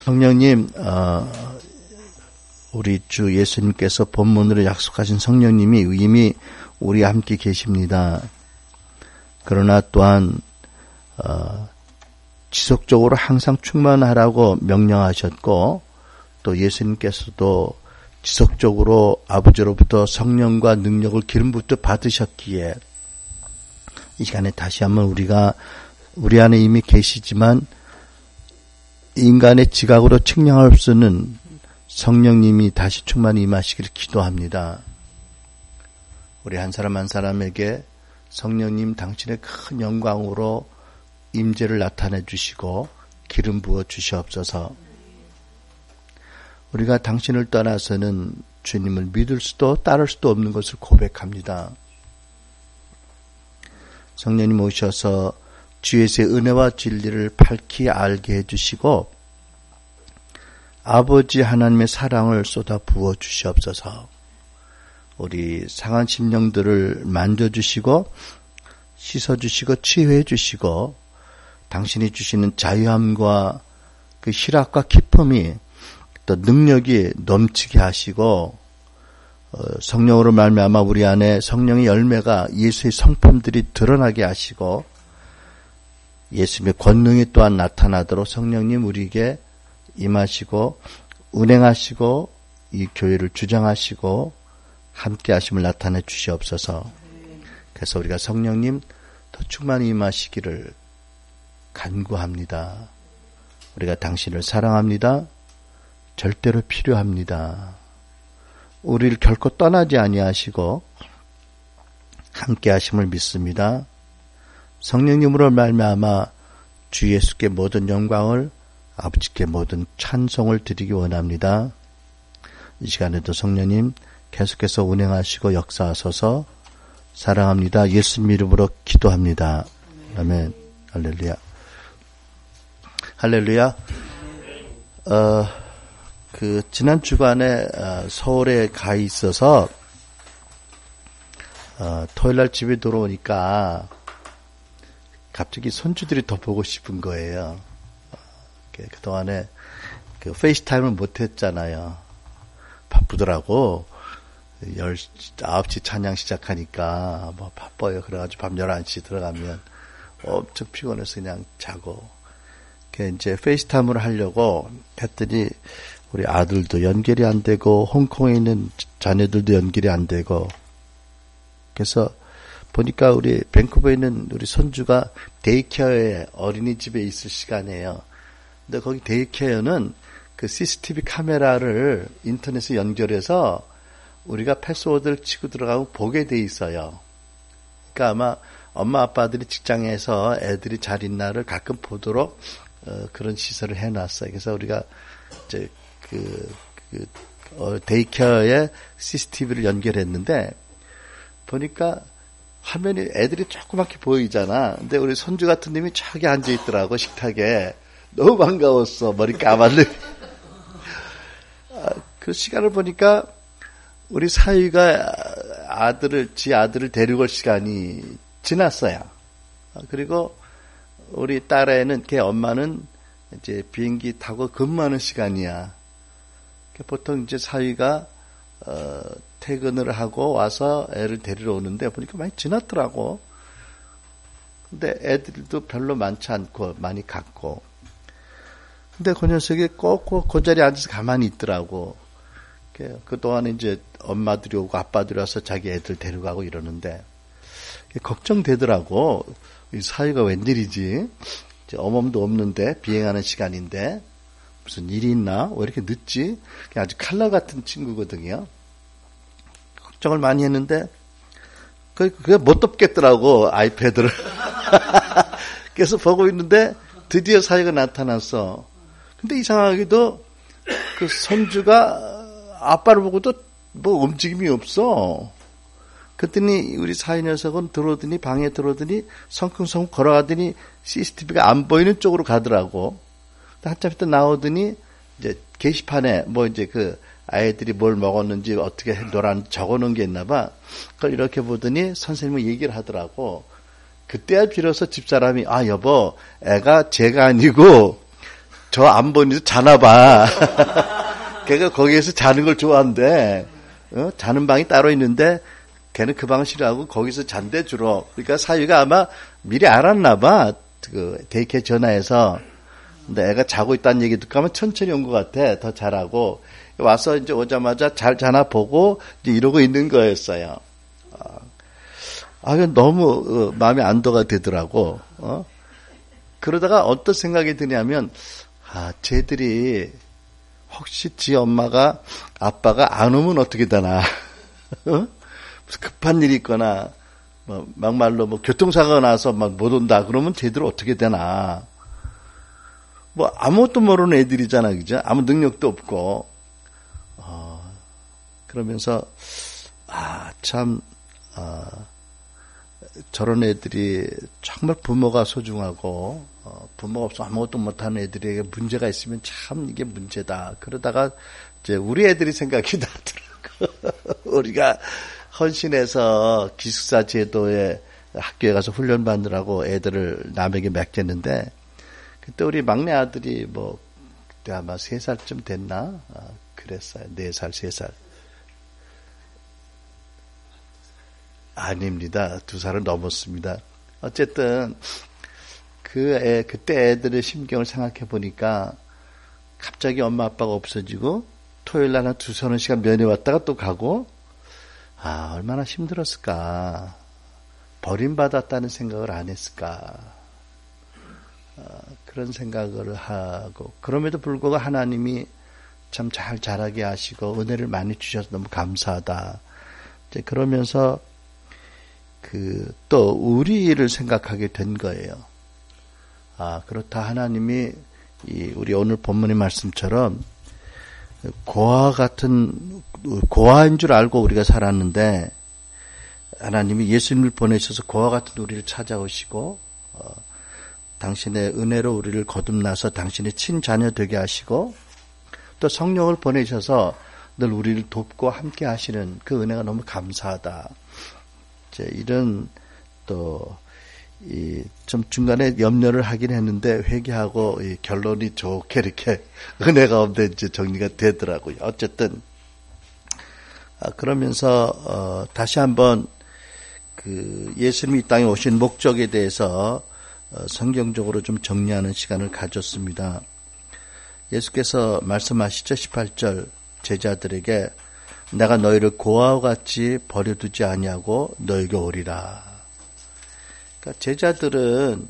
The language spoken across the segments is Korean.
성령님, 우리 주 예수님께서 본문으로 약속하신 성령님이 이미 우리와 함께 계십니다. 그러나 또한 지속적으로 항상 충만하라고 명령하셨고, 또 예수님께서도 지속적으로 아버지로부터 성령과 능력을 기름부터 받으셨기에 이 시간에 다시 한번 우리 안에 이미 계시지만 인간의 지각으로 측량할 수 없는 성령님이 다시 충만히 임하시기를 기도합니다. 우리 한 사람 한 사람에게 성령님 당신의 큰 영광으로 임재를 나타내 주시고 기름 부어 주시옵소서. 우리가 당신을 떠나서는 주님을 믿을 수도 따를 수도 없는 것을 고백합니다. 성령님 오셔서 주 예수의 은혜와 진리를 밝히 알게 해주시고 아버지 하나님의 사랑을 쏟아 부어 주시옵소서. 우리 상한 심령들을 만져주시고 씻어주시고 치유해 주시고 당신이 주시는 자유함과 그 희락과 기쁨이 또 능력이 넘치게 하시고 성령으로 말미암아 우리 안에 성령의 열매가 예수의 성품들이 드러나게 하시고 예수님의 권능이 또한 나타나도록 성령님 우리에게 임하시고 운행하시고 이 교회를 주장하시고 함께 하심을 나타내 주시옵소서. 그래서 우리가 성령님 더 충만히 임하시기를 간구합니다. 우리가 당신을 사랑합니다. 절대로 필요합니다. 우리를 결코 떠나지 아니하시고 함께 하심을 믿습니다. 성령님으로 말미암아 주 예수께 모든 영광을 아버지께 모든 찬송을 드리기 원합니다. 이 시간에도 성령님 계속해서 운행하시고 역사하소서. 사랑합니다. 예수님 이름으로 기도합니다. 아멘. 할렐루야. 할렐루야. 지난 주간에 서울에 가 있어서 토요일날 집에 들어오니까 갑자기 손주들이 더 보고 싶은 거예요. 그동안에 페이스타임을 못했잖아요. 바쁘더라고. 9시 찬양 시작하니까 바빠요. 그래가지고 밤 11시 들어가면 엄청 피곤해서 그냥 자고. 이제 페이스타임을 하려고 했더니 우리 아들도 연결이 안 되고 홍콩에 있는 자녀들도 연결이 안 되고 그래서 보니까 우리 밴쿠버에 있는 우리 손주가 데이케어에 어린이집에 있을 시간이에요. 근데 거기 데이케어는 그 CCTV 카메라를 인터넷에 연결해서 우리가 패스워드를 치고 들어가고 보게 돼 있어요. 그러니까 아마 엄마 아빠들이 직장에서 애들이 잘 있나를 가끔 보도록 그런 시설을 해놨어요. 그래서 우리가 이제 데이케어에 CCTV를 연결했는데 보니까 화면이 애들이 조그맣게 보이잖아. 근데 우리 손주 같은 놈이 저기 앉아 있더라고 식탁에. 너무 반가웠어. 머리 까만데. 그 시간을 보니까 우리 사위가 지 아들을 데리고 올 시간이 지났어요. 그리고 우리 딸애는 걔 엄마는 이제 비행기 타고 근무하는 시간이야. 보통 이제 사위가 퇴근을 하고 와서 애를 데리러 오는데 보니까 많이 지났더라고. 근데 애들도 별로 많지 않고 많이 갔고. 근데 그 녀석이 꼭 그 자리에 앉아서 가만히 있더라고. 그동안 이제 엄마들이 오고 아빠들이 와서 자기 애들 데려가고 이러는데 걱정되더라고. 이 사위가 웬일이지? 어멈도 없는데 비행하는 시간인데 무슨 일이 있나? 왜 이렇게 늦지? 아주 칼날 같은 친구거든요. 걱정을 많이 했는데 그게 못 덮겠더라고 아이패드를. 그래서 보고 있는데 드디어 사위가 나타났어. 근데 이상하게도 그 손주가 아빠를 보고도 뭐 움직임이 없어. 그랬더니 우리 사위 녀석은 방에 들어오더니 성큼성큼 걸어가더니 CCTV가 안 보이는 쪽으로 가더라고. 한참 있다 나오더니 이제 게시판에 이제 그 아이들이 뭘 먹었는지 어떻게 놀았는지 적어놓은 게 있나 봐. 그걸 이렇게 보더니 선생님이 얘기를 하더라고. 그때야 비로소 집사람이 여보 애가 제가 아니고 저 안 보니 자나 봐. 걔가 거기에서 자는 걸 좋아한대. 자는 방이 따로 있는데 걔는 그 방을 싫어하고 거기서 잔대 주로. 그러니까 사위가 아마 미리 알았나 봐. 그 데이케어 전화해서. 근데 애가 자고 있다는 얘기 듣고 하면 천천히 온 것 같아. 더 잘하고. 와서 이제 오자마자 잘 자나 보고 이제 이러고 있는 거였어요. 너무 마음이 안도가 되더라고. 그러다가 어떤 생각이 드냐면 쟤들이 혹시 지 엄마가 아빠가 안 오면 어떻게 되나. 무슨 급한 일이 있거나 막말로 교통사고가 나서 못 온다 그러면 쟤들 어떻게 되나. 아무것도 모르는 애들이잖아, 그죠? 아무 능력도 없고. 그러면서 저런 애들이 정말 부모가 소중하고 부모가 없어 아무것도 못하는 애들에게 문제가 있으면 참 이게 문제다. 그러다가 이제 우리 애들이 생각이 나더라고. 우리가 헌신해서 기숙사 제도에 학교에 가서 훈련 받느라고 애들을 남에게 맡겼는데 그때 우리 막내 아들이 그때 아마 3살쯤 됐나? 그랬어요. 4살, 3살. 아닙니다. 2살은 넘었습니다. 어쨌든 그때 애들의 심경을 생각해 보니까 갑자기 엄마 아빠가 없어지고 토요일 날 한 2-3시간 면회 왔다가 또 가고 얼마나 힘들었을까. 버림받았다는 생각을 안 했을까. 그런 생각을 하고 그럼에도 불구하고 하나님이 참 잘 자라게 하시고 은혜를 많이 주셔서 너무 감사하다. 이제 그러면서 또 우리 일을 생각하게 된 거예요. 그렇다 하나님이 우리 오늘 본문의 말씀처럼 고아인 줄 알고 우리가 살았는데 하나님이 예수님을 보내셔서 고아 같은 우리를 찾아오시고 당신의 은혜로 우리를 거듭나서 당신의 친자녀 되게 하시고 또 성령을 보내셔서 늘 우리를 돕고 함께 하시는 그 은혜가 너무 감사하다. 이런 좀 중간에 염려를 하긴 했는데 회개하고 결론이 좋게 이렇게 은혜 가운데 이제 정리가 되더라고요. 어쨌든 그러면서 다시 한번 예수님이 이 땅에 오신 목적에 대해서 성경적으로 좀 정리하는 시간을 가졌습니다. 예수께서 말씀하시죠. 18절 제자들에게 내가 너희를 고아와 같이 버려두지 아니하고 너에게 오리라. 그러니까 제자들은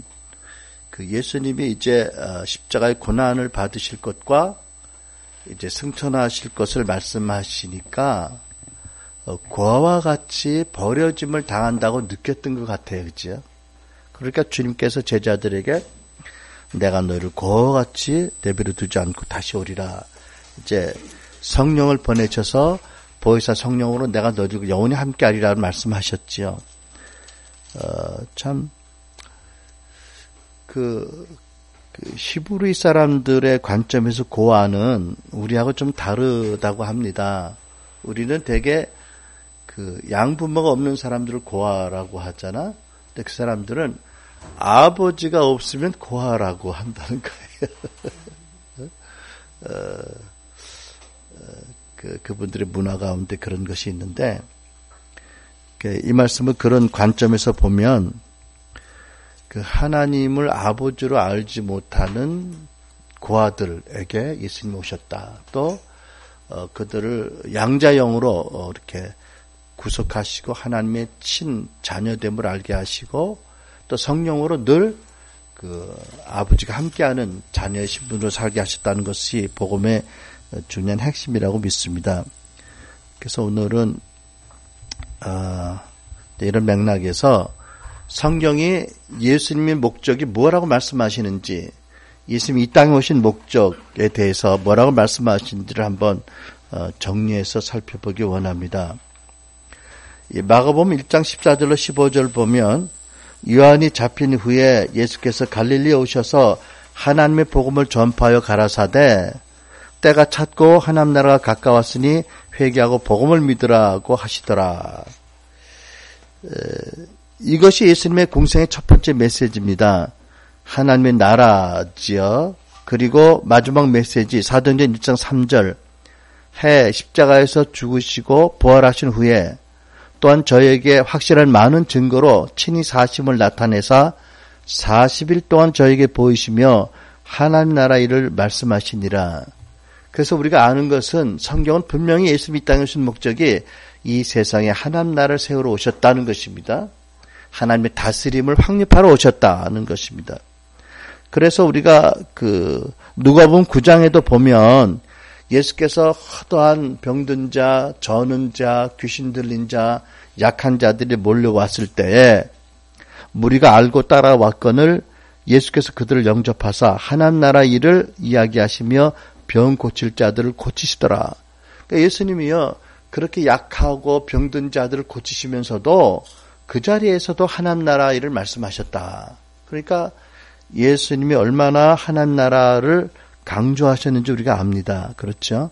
예수님이 이제 십자가의 고난을 받으실 것과 이제 승천하실 것을 말씀하시니까 고아와 같이 버려짐을 당한다고 느꼈던 것 같아요, 그렇죠? 그러니까 주님께서 제자들에게 내가 너희를 고아와 같이 내버려 두지 않고 다시 오리라. 이제 성령을 보내셔서 보혜사 성령으로 내가 너희들과 영원히 함께하리라고 말씀하셨지요. 참 히브리 사람들의 관점에서 고아는 우리하고 좀 다르다고 합니다. 우리는 되게 양부모가 없는 사람들을 고아라고 하잖아. 근데 그 사람들은 아버지가 없으면 고아라고 한다는 거예요. 그분들의 문화 가운데 그런 것이 있는데, 이 말씀을 그런 관점에서 보면, 하나님을 아버지로 알지 못하는 고아들에게 예수님이 오셨다. 또, 그들을 양자형으로 이렇게 구속하시고, 하나님의 친자녀됨을 알게 하시고, 또 성령으로 늘 아버지가 함께하는 자녀의 신분으로 살게 하셨다는 것이 복음의 중요한 핵심이라고 믿습니다. 그래서 오늘은 이런 맥락에서 성경이 예수님의 목적이 뭐라고 말씀하시는지, 예수님이 이 땅에 오신 목적에 대해서 뭐라고 말씀하시는지를 한번 정리해서 살펴보기 원합니다. 마가복음 1장 14절로 15절 보면 요한이 잡힌 후에 예수께서 갈릴리에 오셔서 하나님의 복음을 전파하여 가라사대 때가 찼고 하나님 나라가 가까웠으니 회개하고 복음을 믿으라고 하시더라. 이것이 예수님의 공생의 첫 번째 메시지입니다. 하나님의 나라지요. 그리고 마지막 메시지 사도행전 1장 3절 해 십자가에서 죽으시고 부활하신 후에 또한 저에게 확실한 많은 증거로 친히 사심을 나타내사 40일 동안 저에게 보이시며 하나님 나라 일을 말씀하시니라. 그래서 우리가 아는 것은 성경은 분명히 예수님이 이 땅에 오신 목적이 이 세상에 하나님 나라를 세우러 오셨다는 것입니다. 하나님의 다스림을 확립하러 오셨다는 것입니다. 그래서 우리가 누가복음 9장에도 보면 예수께서 허다한 병든 자, 저는 자, 귀신 들린 자, 약한 자들이 몰려왔을 때에 무리가 알고 따라왔거늘 예수께서 그들을 영접하사 하나님 나라 일을 이야기하시며 병 고칠 자들을 고치시더라. 그러니까 예수님이요 그렇게 약하고 병든 자들을 고치시면서도 그 자리에서도 하나님 나라 일을 말씀하셨다. 그러니까 예수님이 얼마나 하나님 나라를 강조하셨는지 우리가 압니다. 그렇죠?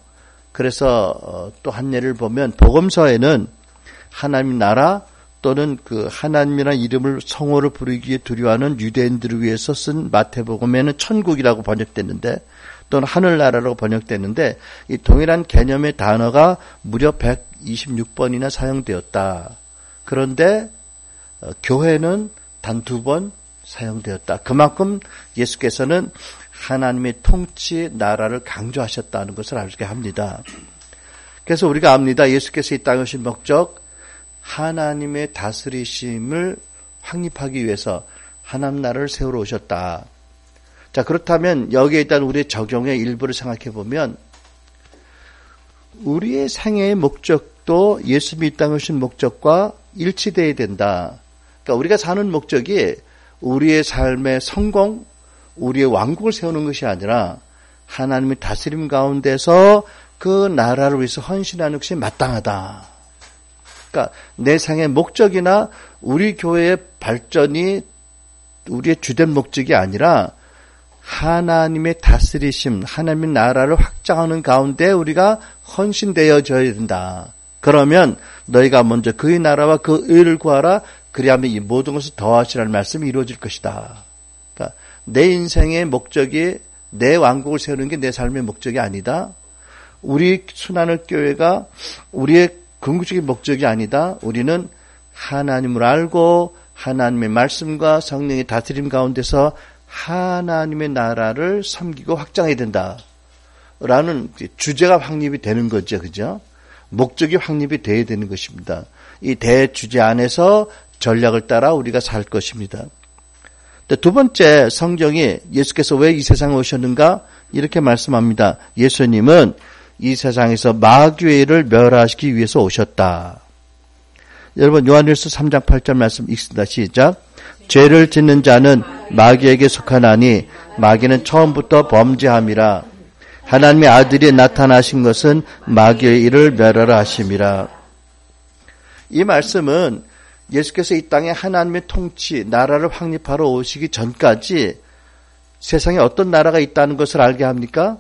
그래서 또 한 예를 보면 복음서에는 하나님 나라 또는 그 하나님이라는 이름을 성호를 부르기에 두려워하는 유대인들을 위해서 쓴 마태복음에는 천국이라고 번역됐는데 또는 하늘나라라고 번역됐는데 이 동일한 개념의 단어가 무려 126번이나 사용되었다. 그런데 교회는 단 2번 사용되었다. 그만큼 예수께서는 하나님의 통치 나라를 강조하셨다는 것을 알게 합니다. 그래서 우리가 압니다. 예수께서 이 땅에 오신 목적 하나님의 다스리심을 확립하기 위해서 하나님 나라를 세우러 오셨다. 자, 그렇다면 여기에 일단 우리의 적용의 일부를 생각해 보면 우리의 생애의 목적도 예수님이 이 땅에 오신 목적과 일치되어야 된다. 그러니까 우리가 사는 목적이 우리의 삶의 성공, 우리의 왕국을 세우는 것이 아니라 하나님의 다스림 가운데서 그 나라를 위해서 헌신하는 것이 마땅하다. 그러니까 내 생의 목적이나 우리 교회의 발전이 우리의 주된 목적이 아니라 하나님의 다스리심, 하나님의 나라를 확장하는 가운데 우리가 헌신되어져야 된다. 그러면 너희가 먼저 그의 나라와 그 의를 구하라. 그리하면 이 모든 것을 더하시라는 말씀이 이루어질 것이다. 그러니까 내 인생의 목적이 내 왕국을 세우는 게 내 삶의 목적이 아니다. 우리 순환의 교회가 우리의 궁극적인 목적이 아니다. 우리는 하나님을 알고 하나님의 말씀과 성령의 다스림 가운데서 하나님의 나라를 섬기고 확장해야 된다. 라는 주제가 확립이 되는 거죠. 그죠? 목적이 확립이 돼야 되는 것입니다. 이 대주제 안에서 전략을 따라 우리가 살 것입니다. 두 번째, 성경이 예수께서 왜 이 세상에 오셨는가? 이렇게 말씀합니다. 예수님은 이 세상에서 마귀의 일을 멸하시기 위해서 오셨다. 여러분 요한일서 3장 8절 말씀 읽습니다. 시작. 죄를 짓는 자는 마귀에게 속하나니 마귀는 처음부터 범죄함이라. 하나님의 아들이 나타나신 것은 마귀의 일을 멸하라 하심이라. 이 말씀은 예수께서 이 땅에 하나님의 통치, 나라를 확립하러 오시기 전까지 세상에 어떤 나라가 있다는 것을 알게 합니까?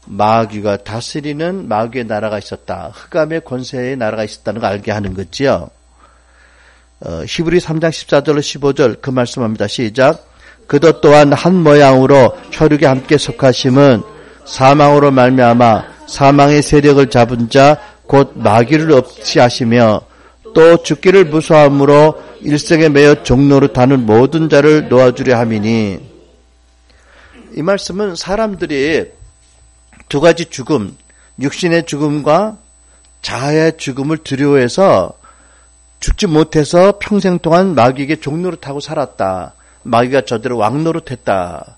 마귀가 다스리는 마귀의 나라가 있었다. 흑암의 권세의 나라가 있었다는 걸 알게 하는 거지요. 히브리 3장 14절로 15절 그 말씀합니다. 시작. 그도 또한 한 모양으로 혈육에 함께 속하심은 사망으로 말미암아 사망의 세력을 잡은 자 곧 마귀를 없이 하시며 또 죽기를 무서함으로 일생에 매여 종로로 타는 모든 자를 놓아주려 함이니. 이 말씀은 사람들이 두 가지 죽음, 육신의 죽음과 자아의 죽음을 두려워해서 죽지 못해서 평생 동안 마귀에게 종노릇하고 살았다. 마귀가 저들을 왕노릇했다.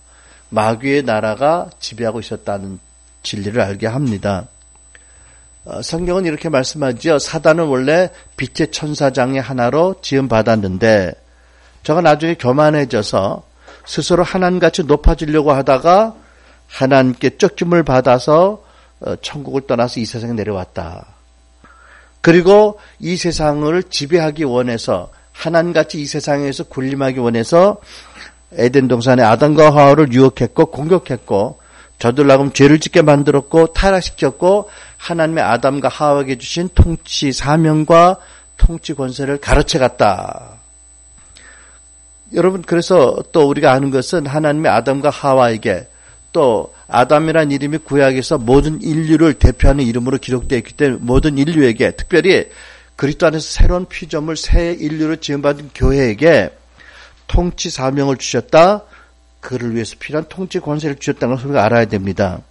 마귀의 나라가 지배하고 있었다는 진리를 알게 합니다. 성경은 이렇게 말씀하지요. 사단은 원래 빛의 천사장의 하나로 지음받았는데 저가 나중에 교만해져서 스스로 하나님같이 높아지려고 하다가 하나님께 쪽짐을 받아서 천국을 떠나서 이 세상에 내려왔다. 그리고 이 세상을 지배하기 원해서 하나님같이 이 세상에서 군림하기 원해서 에덴 동산에 아담과 하와를 유혹했고 공격했고 저들 나름 죄를 짓게 만들었고 타락시켰고 하나님의 아담과 하와에게 주신 통치 사명과 통치 권세를 가로채갔다. 여러분 그래서 또 우리가 아는 것은 하나님의 아담과 하와에게 또 아담이라는 이름이 구약에서 모든 인류를 대표하는 이름으로 기록되어 있기 때문에 모든 인류에게, 특별히 그리스도 안에서 새로운 피조물 새 인류를 지음받은 교회에게 통치 사명을 주셨다. 그를 위해서 필요한 통치 권세를 주셨다는 것을 우리가 알아야 됩니다.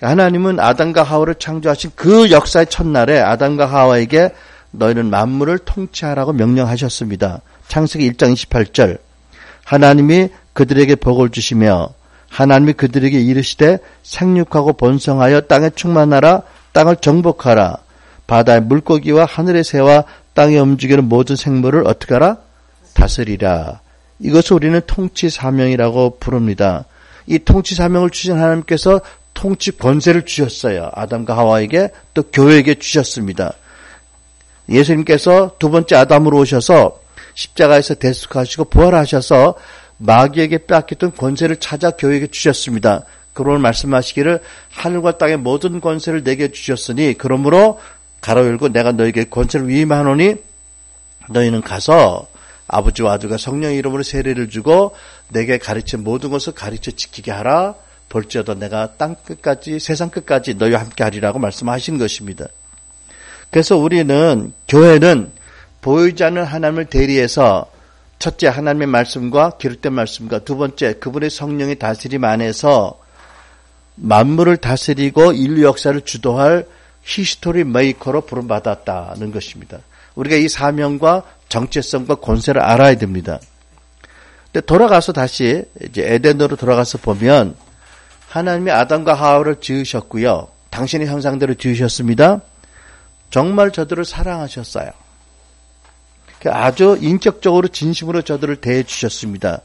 하나님은 아담과 하와를 창조하신 그 역사의 첫날에 아담과 하와에게 너희는 만물을 통치하라고 명령하셨습니다. 창세기 1장 28절. 하나님이 그들에게 복을 주시며 하나님이 그들에게 이르시되 생육하고 번성하여 땅에 충만하라. 땅을 정복하라. 바다의 물고기와 하늘의 새와 땅에 움직이는 모든 생물을 어떻게 하라? 다스리라. 이것을 우리는 통치 사명이라고 부릅니다. 이 통치 사명을 주신 하나님께서 통치 권세를 주셨어요. 아담과 하와에게 또 교회에게 주셨습니다. 예수님께서 두 번째 아담으로 오셔서 십자가에서 대속하시고 부활하셔서 마귀에게 빼앗겼던 권세를 찾아 교회에게 주셨습니다. 그러면 말씀하시기를 하늘과 땅의 모든 권세를 내게 주셨으니 그러므로 가로 열고 내가 너에게 권세를 위임하노니 너희는 가서 아버지와 아들과 성령의 이름으로 세례를 주고 내게 가르친 모든 것을 가르쳐 지키게 하라. 볼지어다 내가 땅 끝까지 세상 끝까지 너희와 함께 하리라고 말씀하신 것입니다. 그래서 우리는 교회는 보이지 않는 하나님을 대리해서 첫째 하나님의 말씀과 기록된 말씀과 두 번째 그분의 성령의 다스림 안에서 만물을 다스리고 인류 역사를 주도할 히스토리 메이커로 부름받았다는 것입니다. 우리가 이 사명과 정체성과 권세를 알아야 됩니다. 근데 돌아가서 다시 이제 에덴으로 돌아가서 보면 하나님이 아담과 하와를 지으셨고요. 당신의 형상대로 지으셨습니다. 정말 저들을 사랑하셨어요. 아주 인격적으로 진심으로 저들을 대해 주셨습니다.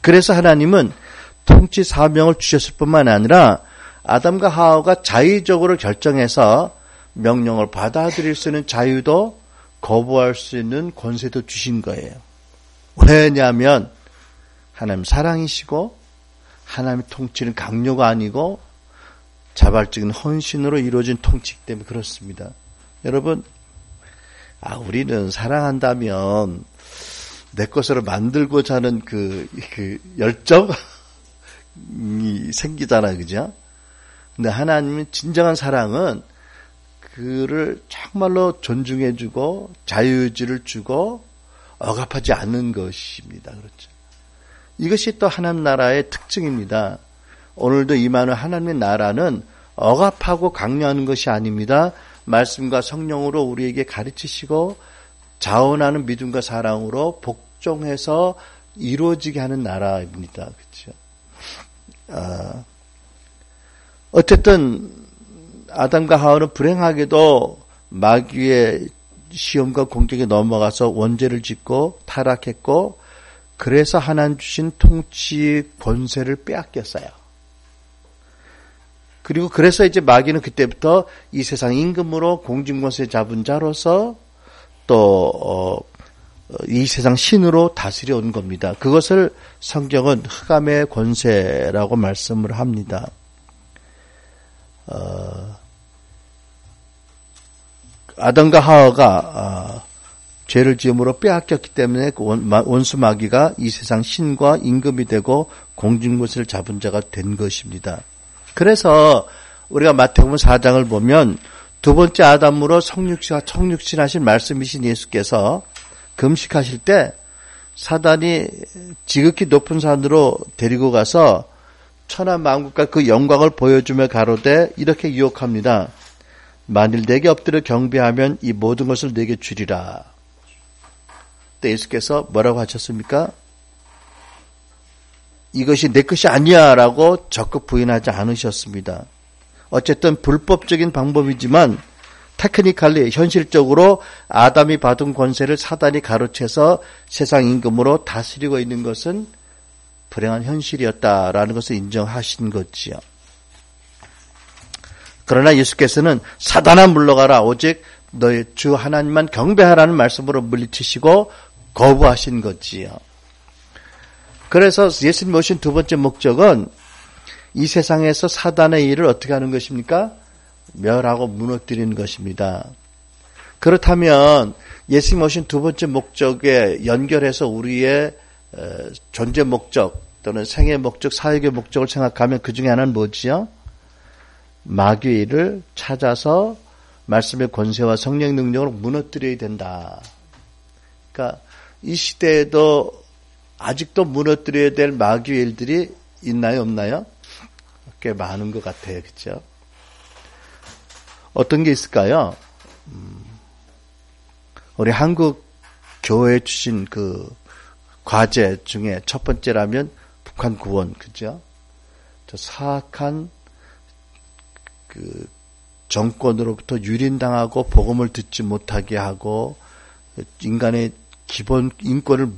그래서 하나님은 통치 사명을 주셨을 뿐만 아니라 아담과 하와가 자의적으로 결정해서 명령을 받아들일 수 있는 자유도 거부할 수 있는 권세도 주신 거예요. 왜냐하면 하나님 사랑이시고 하나님의 통치는 강요가 아니고 자발적인 헌신으로 이루어진 통치이기 때문에 그렇습니다. 여러분, 우리는 사랑한다면 내 것으로 만들고자 하는 그 열정이 생기잖아요. 그죠? 근데 하나님은 진정한 사랑은 그를 정말로 존중해주고 자유의지를 주고 억압하지 않는 것입니다. 그렇죠? 이것이 또 하나님 나라의 특징입니다. 오늘도 임하는 하나님의 나라는 억압하고 강요하는 것이 아닙니다. 말씀과 성령으로 우리에게 가르치시고 자원하는 믿음과 사랑으로 복종해서 이루어지게 하는 나라입니다. 그렇죠? 어쨌든 아담과 하와는 불행하게도 마귀의 시험과 공격에 넘어가서 원죄를 짓고 타락했고 그래서 하나님 주신 통치 권세를 빼앗겼어요. 그리고 그래서 이제 마귀는 그때부터 이 세상 임금으로 공중권세 잡은 자로서 또 이 세상 신으로 다스려 온 겁니다. 그것을 성경은 흑암의 권세라고 말씀을 합니다. 아담과 하와가 죄를 지음으로 빼앗겼기 때문에 원수 마귀가 이 세상 신과 임금이 되고 공중권세를 잡은 자가 된 것입니다. 그래서 우리가 마태복음 4장을 보면 두 번째 아담으로 성육신하신 말씀이신 예수께서 금식하실 때 사단이 지극히 높은 산으로 데리고 가서 천하 만국과 그 영광을 보여주며 가로되 이렇게 유혹합니다. 만일 내게 엎드려 경배하면 이 모든 것을 내게 주리라. 그때 예수께서 뭐라고 하셨습니까? 이것이 내 것이 아니야 라고 적극 부인하지 않으셨습니다. 어쨌든 불법적인 방법이지만 테크니컬리 현실적으로 아담이 받은 권세를 사단이 가로채서 세상 임금으로 다스리고 있는 것은 불행한 현실이었다라는 것을 인정하신 거지요. 그러나 예수께서는 사단아 물러가라 오직 너희 주 하나님만 경배하라는 말씀으로 물리치시고 거부하신 거지요. 그래서 예수님 오신 두 번째 목적은 이 세상에서 사단의 일을 어떻게 하는 것입니까? 멸하고 무너뜨리는 것입니다. 그렇다면 예수님 오신 두 번째 목적에 연결해서 우리의 존재 목적, 또는 생의 목적, 사역의 목적을 생각하면 그 중에 하나는 뭐지요? 마귀의 일을 찾아서 말씀의 권세와 성령 능력으로 무너뜨려야 된다. 그러니까 이 시대에도 아직도 무너뜨려야 될 마귀의 일들이 있나요, 없나요? 꽤 많은 것 같아요, 그렇죠? 어떤 게 있을까요? 우리 한국 교회에 주신 그 과제 중에 첫 번째라면 북한 구원, 그죠? 저 사악한 그 정권으로부터 유린당하고 복음을 듣지 못하게 하고 인간의 기본 인권을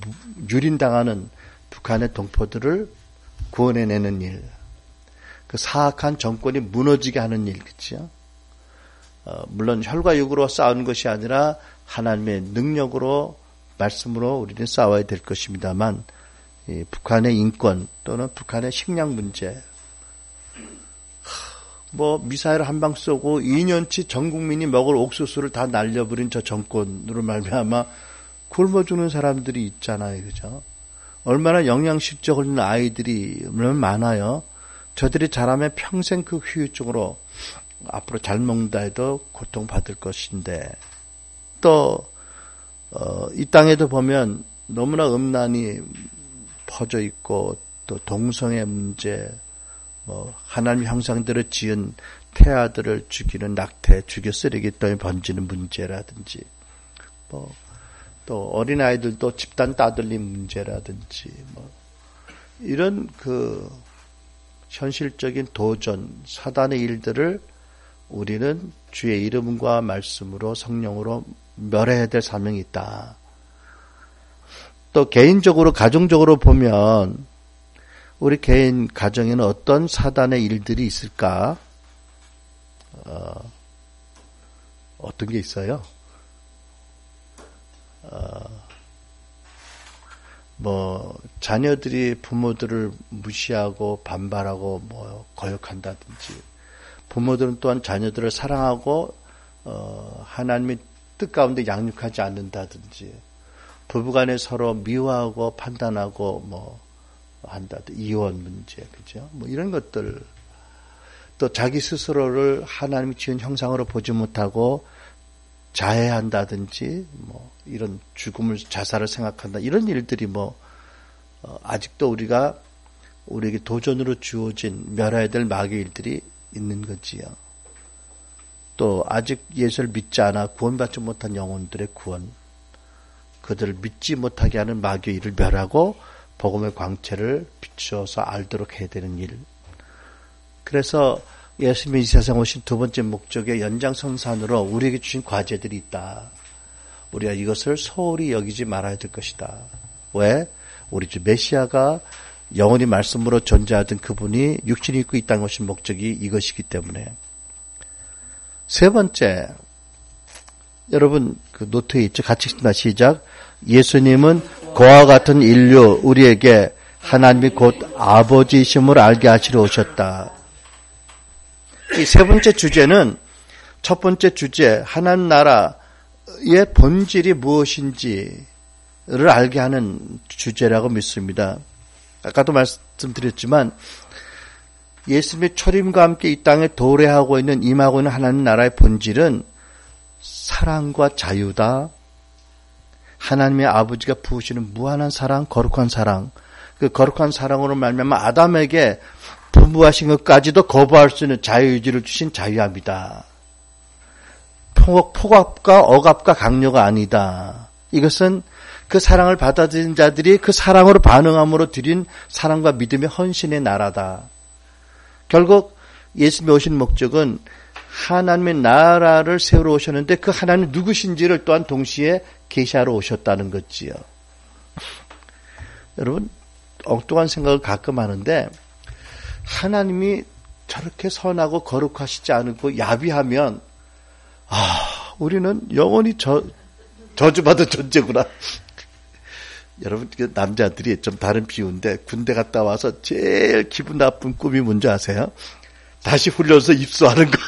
유린당하는 북한의 동포들을 구원해내는 일, 그 사악한 정권이 무너지게 하는 일, 그렇죠? 물론 혈과 육으로 싸우는 것이 아니라 하나님의 능력으로 말씀으로 우리는 싸워야 될 것입니다만, 북한의 인권 또는 북한의 식량 문제, 미사일 한 방 쏘고 2년치 전 국민이 먹을 옥수수를 다 날려버린 저 정권으로 말미암아 굶어 죽는 사람들이 있잖아요, 그죠? 얼마나 영양실조 걸리는 아이들이 많아요. 저들이 자라면 평생 그 후유증으로 앞으로 잘 먹는다 해도 고통받을 것인데, 또 이 땅에도 보면 너무나 음란이 퍼져 있고, 또 동성애 문제, 하나님 형상대로 지은 태아들을 죽이는 낙태, 죽여 쓰레기통에 번지는 문제라든지, 또 어린아이들도 집단 따돌림 문제라든지, 이런 그 현실적인 도전, 사단의 일들을 우리는 주의 이름과 말씀으로 성령으로 멸해야 될 사명이 있다. 또 개인적으로, 가정적으로 보면 우리 개인 가정에는 어떤 사단의 일들이 있을까? 어떤 게 있어요? 자녀들이 부모들을 무시하고 반발하고 거역한다든지, 부모들은 또한 자녀들을 사랑하고 하나님의 뜻 가운데 양육하지 않는다든지, 부부간에 서로 미워하고 판단하고 한다든지, 이혼 문제, 그죠? 이런 것들, 또 자기 스스로를 하나님이 지은 형상으로 보지 못하고 자해한다든지, 이런 죽음을, 자살을 생각한다, 이런 일들이 아직도 우리에게 도전으로 주어진 멸해야 될 마귀의 일들이 있는 거지요. 또 아직 예수를 믿지 않아 구원받지 못한 영혼들의 구원, 그들을 믿지 못하게 하는 마귀의 일을 멸하고 복음의 광채를 비추어서 알도록 해야 되는 일. 그래서 예수님이 이 세상 오신 두 번째 목적의 연장선상으로 우리에게 주신 과제들이 있다. 우리가 이것을 소홀히 여기지 말아야 될 것이다. 왜? 우리 주 메시아가 영원히 말씀으로 존재하던 그분이 육신이 입고 이 땅에 오신 목적이 이것이기 때문에. 세 번째, 여러분 그 노트에 있죠? 같이 읽습니다. 시작. 예수님은 그와 같은 인류, 우리에게 하나님이 곧 아버지이심을 알게 하시러 오셨다. 이 세 번째 주제는 첫 번째 주제, 하나님 나라의 본질이 무엇인지를 알게 하는 주제라고 믿습니다. 아까도 말씀드렸지만 예수님의 초림과 함께 이 땅에 도래하고 있는, 임하고 있는 하나님 나라의 본질은 사랑과 자유다. 하나님의 아버지가 부으시는 무한한 사랑, 거룩한 사랑, 그 거룩한 사랑으로 말미암아 아담에게 분부하신 것까지도 거부할 수 있는 자유의지를 주신 자유함이다. 폭압과 억압과 강요가 아니다. 이것은 그 사랑을 받아들인 자들이 그 사랑으로 반응함으로 드린 사랑과 믿음의 헌신의 나라다. 결국 예수님이 오신 목적은 하나님의 나라를 세우러 오셨는데 그 하나님 누구신지를 또한 동시에 계시하러 오셨다는 거지요. 여러분, 엉뚱한 생각을 가끔 하는데, 하나님이 저렇게 선하고 거룩하시지 않고 야비하면 우리는 영원히 저주받은 존재구나. 여러분, 남자들이 좀 다른 비유인데, 군대 갔다 와서 제일 기분 나쁜 꿈이 뭔지 아세요? 다시 훈련소 입소하는 거.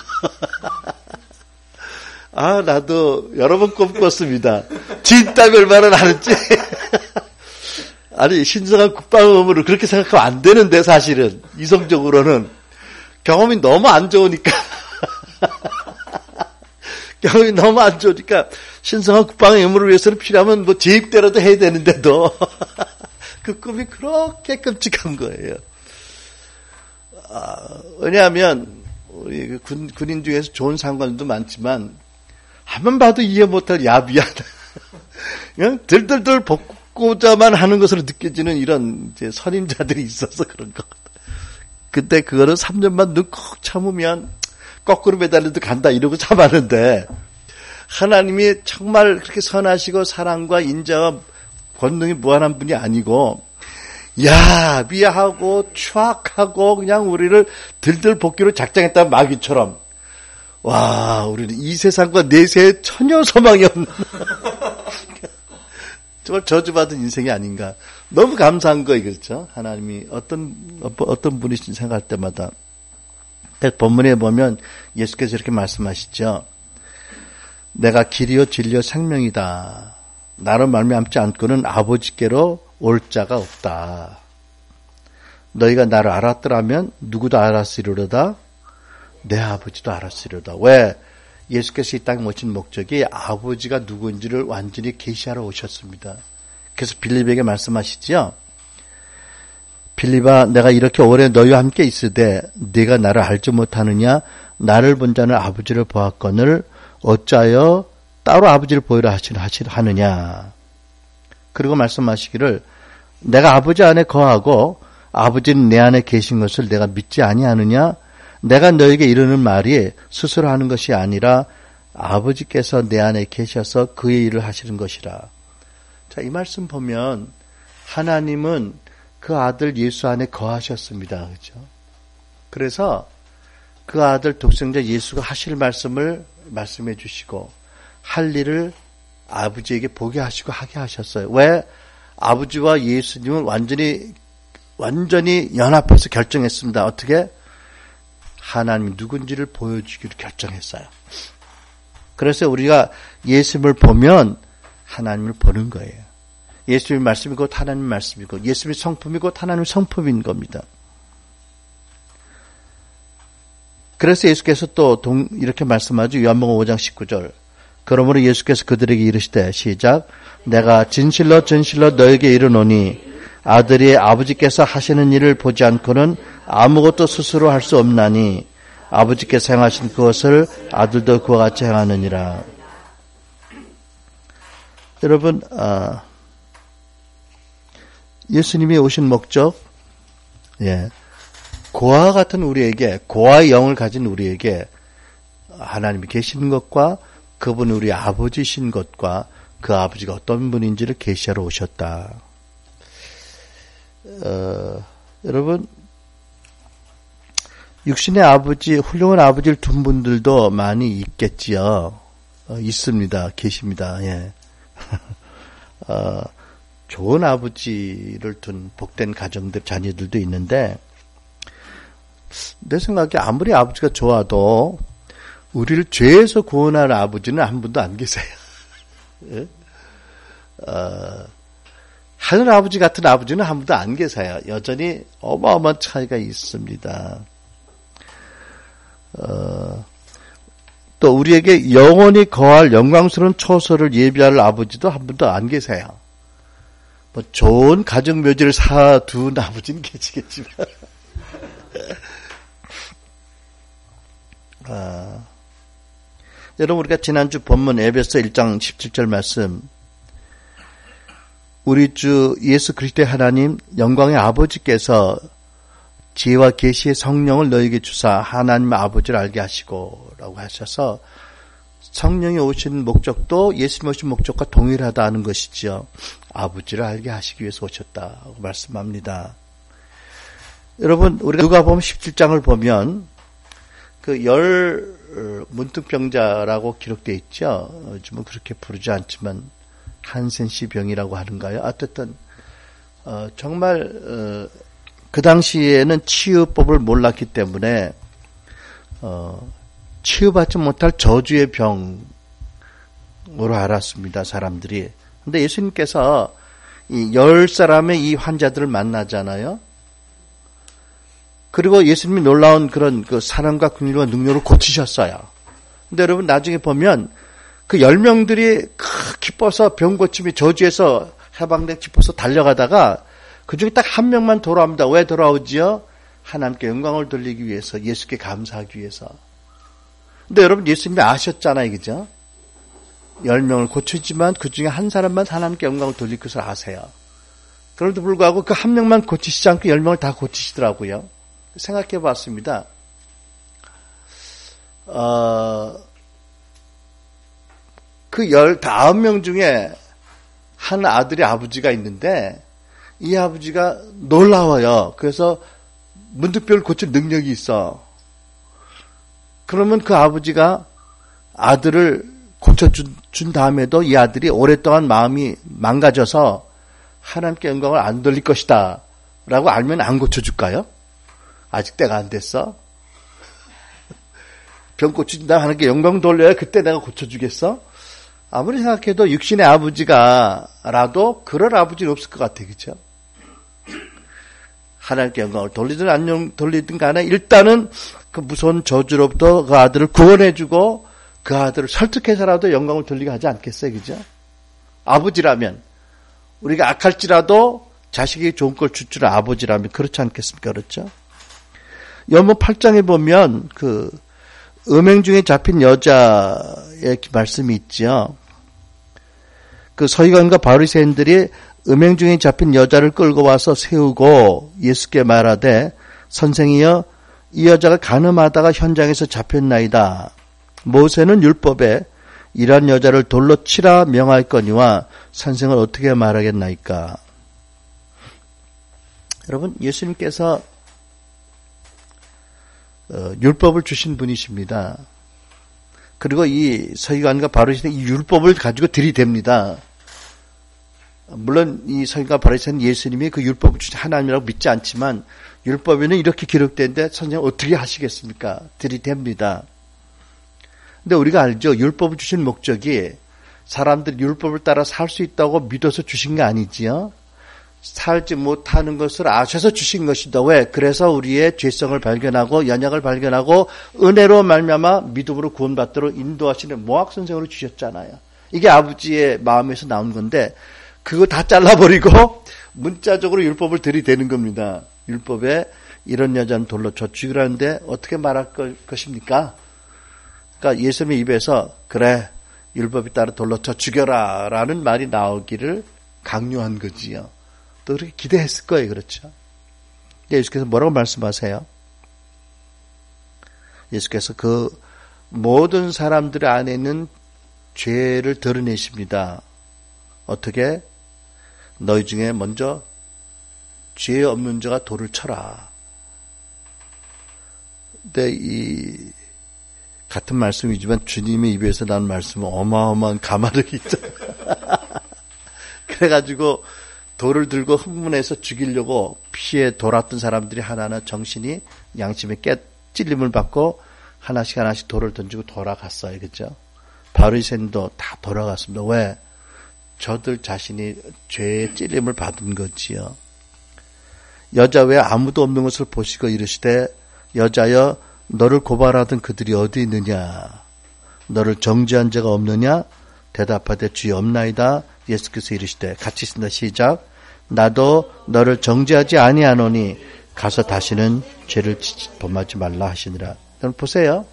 나도 여러 번 꿈꿨습니다. 진땀이 얼마나 나는지. 아니, 신성한 국방음으로 그렇게 생각하면 안 되는데, 사실은. 이성적으로는. 경험이 너무 안 좋으니까. 경험이 너무 안 좋으니까, 신성한 국방의 의무를 위해서는 필요하면 뭐 제 입대라도 해야 되는데도, 그 꿈이 그렇게 끔찍한 거예요. 왜냐하면, 우리 군인 중에서 좋은 상관도 많지만, 한번 봐도 이해 못할 야비한, 그냥 들들들 볶고자만 하는 것으로 느껴지는 이런 이제 선임자들이 있어서 그런 것. 근데 그거는 3년만 눈 콕 참으면 거꾸로 매달려도 간다 이러고 참았는데, 하나님이 정말 그렇게 선하시고 사랑과 인자와 권능이 무한한 분이 아니고, 야비하고 추악하고 그냥 우리를 들들 볶기로 작정했다는 마귀처럼, 와, 우리는 이 세상과 내세의 전혀 소망이 없는 정말 저주받은 인생이 아닌가. 너무 감사한 거예요. 그렇죠? 하나님이 어떤 분이신지 생각할 때마다. 본문에 보면 예수께서 이렇게 말씀하시죠. 내가 길이요 진리요 생명이다. 나로 말미암지 않고는 아버지께로 올 자가 없다. 너희가 나를 알았더라면 누구도 알았으리로다. 내 아버지도 알았으리로다. 왜? 예수께서 이 땅에 오신 목적이 아버지가 누구인지를 완전히 계시하러 오셨습니다. 그래서 빌립에게 말씀하시죠. 빌립아, 내가 이렇게 오래 너희와 함께 있으되 네가 나를 알지 못하느냐? 나를 본 자는 아버지를 보았거늘 어찌하여 따로 아버지를 보이라 하느냐? 그리고 말씀하시기를 내가 아버지 안에 거하고 아버지는 내 안에 계신 것을 내가 믿지 아니하느냐? 내가 너에게 이르는 말이 스스로 하는 것이 아니라 아버지께서 내 안에 계셔서 그의 일을 하시는 것이라. 자, 이 말씀 보면 하나님은 그 아들 예수 안에 거하셨습니다. 그렇죠? 그래서 그 아들 독생자 예수가 하실 말씀을 말씀해 주시고 할 일을 아버지에게 보게 하시고 하게 하셨어요. 왜? 아버지와 예수님은 완전히 연합해서 결정했습니다. 어떻게? 하나님이 누군지를 보여주기로 결정했어요. 그래서 우리가 예수님을 보면 하나님을 보는 거예요. 예수님의 말씀이 곧 하나님의 말씀이고 예수님의 성품이 곧 하나님의 성품인 겁니다. 그래서 예수께서 또 이렇게 말씀하죠. 요한복음 5장 19절. 그러므로 예수께서 그들에게 이르시되 시작. 내가 진실로 진실로 너에게 이르노니 아들이 아버지께서 하시는 일을 보지 않고는 아무것도 스스로 할 수 없나니 아버지께서 행하신 그것을 아들도 그와 같이 행하느니라. 여러분, 예수님이 오신 목적, 고아와 같은 우리에게, 고아의 영을 가진 우리에게 하나님이 계시는 것과 그분이 우리 아버지신 것과 그 아버지가 어떤 분인지를 계시하러 오셨다. 여러분, 육신의 아버지, 훌륭한 아버지를 둔 분들도 많이 있겠지요. 있습니다. 계십니다. 예. 좋은 아버지를 둔 복된 가정들, 자녀들도 있는데, 내 생각에 아무리 아버지가 좋아도, 우리를 죄에서 구원할 아버지는 한 분도 안 계세요. 예? 하늘 아버지 같은 아버지는 한 분도 안 계세요. 여전히 어마어마한 차이가 있습니다. 또 우리에게 영원히 거할 영광스러운 초소를 예비할 아버지도 한 분도 안 계세요. 뭐 좋은 가정 묘지를 사둔 아버지는 계시겠지만 여러분, 우리가 지난주 본문 에베소 1장 17절 말씀, 우리 주 예수 그리스도의 하나님 영광의 아버지께서 지혜와 계시의 성령을 너에게 주사 하나님 아버지를 알게 하시고 라고 하셔서 성령이 오신 목적도 예수님 오신 목적과 동일하다는 것이죠. 아버지를 알게 하시기 위해서 오셨다고 말씀합니다. 여러분, 우리가 누가복음 17장을 보면 그 문득병자라고 기록되어 있죠. 요즘은 그렇게 부르지 않지만 한센시 병이라고 하는가요? 어쨌든 정말 그 당시에는 치유법을 몰랐기 때문에 치유받지 못할 저주의 병으로 알았습니다. 사람들이. 근데 예수님께서 이 10사람의 이 환자들을 만나잖아요. 그리고 예수님이 놀라운 그런 그 사랑과 긍휼과 능력을 고치셨어요. 근데 여러분 나중에 보면 그 10명들이 기뻐서 병 고침이 저주에서 해방돼 기뻐서 달려가다가 그중에 딱 한 명만 돌아옵니다. 왜 돌아오지요? 하나님께 영광을 돌리기 위해서, 예수께 감사하기 위해서. 근데 여러분 예수님이 아셨잖아요. 그죠? 10명을 고치지만 그중에 한 사람만 하나님께 영광을 돌릴 것을 아세요. 그럼에도 불구하고 그 한 명만 고치시지 않고 10명을 다 고치시더라고요. 생각해 봤습니다. 그 19명 중에 한 아들의 아버지가 있는데 이 아버지가 놀라워요. 그래서 문득병을 고칠 능력이 있어. 그러면 그 아버지가 아들을 고쳐준 다음에도 이 아들이 오랫동안 마음이 망가져서 하나님께 영광을 안 돌릴 것이다 라고 알면 안 고쳐줄까요? 아직 때가 안 됐어? 병 고쳐준다 하나님께 영광 돌려야 그때 내가 고쳐주겠어? 아무리 생각해도 육신의 아버지가라도 그럴 아버지는 없을 것 같아. 그렇죠? 하나님께 영광을 돌리든 안 돌리든 간에 일단은 그 무서운 저주로부터 그 아들을 구원해주고 그 아들을 설득해서라도 영광을 돌리게 하지 않겠어요? 그죠? 아버지라면 우리가 악할지라도 자식이 좋은 걸 줄 줄 아버지라면 그렇지 않겠습니까? 그렇죠? 요번 8장에 보면 그 음행 중에 잡힌 여자의 말씀이 있죠. 그 서기관과 바리새인들이 음행 중에 잡힌 여자를 끌고 와서 세우고 예수께 말하되 선생이여 이 여자가 간음하다가 현장에서 잡혔나이다. 모세는 율법에 이러한 여자를 돌로 치라 명하였거니와 선생은 어떻게 말하겠나이까. 여러분 예수님께서 율법을 주신 분이십니다. 그리고 이 서기관과 바리새인이 이 율법을 가지고 들이댑니다. 물론 이 서기관과 바리새인은 예수님이 그 율법을 주신 하나님이라고 믿지 않지만 율법에는 이렇게 기록되는데 선생님 어떻게 하시겠습니까? 들이댑니다. 근데 우리가 알죠. 율법을 주신 목적이 사람들이 율법을 따라 살 수 있다고 믿어서 주신 게 아니지요. 살지 못하는 것을 아셔서 주신 것이다. 왜? 그래서 우리의 죄성을 발견하고 연약을 발견하고 은혜로 말미암아 믿음으로 구원받도록 인도하시는 모학 선생으로 주셨잖아요. 이게 아버지의 마음에서 나온 건데 그거 다 잘라버리고 문자적으로 율법을 들이대는 겁니다. 율법에 이런 여자는 돌로 쳐 죽이라는데 어떻게 말할 것입니까? 그러니까 예수님의 입에서 그래 율법에 따라 돌로 쳐 죽여라 라는 말이 나오기를 강요한 거지요. 또 그렇게 기대했을 거예요. 그렇죠? 예수께서 뭐라고 말씀하세요? 예수께서 그 모든 사람들 안에 있는 죄를 드러내십니다. 어떻게? 너희 중에 먼저 죄 없는 자가 돌을 쳐라. 근데 이 같은 말씀이지만 주님의 입에서 난 말씀은 어마어마한 가마력이 있잖아요. 그래가지고 돌을 들고 흥분해서 죽이려고 피해 돌았던 사람들이 하나하나 정신이 양심에 찔림을 받고 하나씩 돌을 던지고 돌아갔어요. 그렇죠? 바리새인도 다 돌아갔습니다. 왜? 저들 자신이 죄의 찔림을 받은 거지요. 여자 외에 아무도 없는 것을 보시고 이르시되 여자여 너를 고발하던 그들이 어디 있느냐? 너를 정죄한 자가 없느냐? 대답하되 주여 없나이다. 예수께서 이르시되 같이 쓴다. 시작. 나도 너를 정죄하지 아니하노니 가서 다시는 죄를 범하지 말라 하시니라. 여러분 보세요.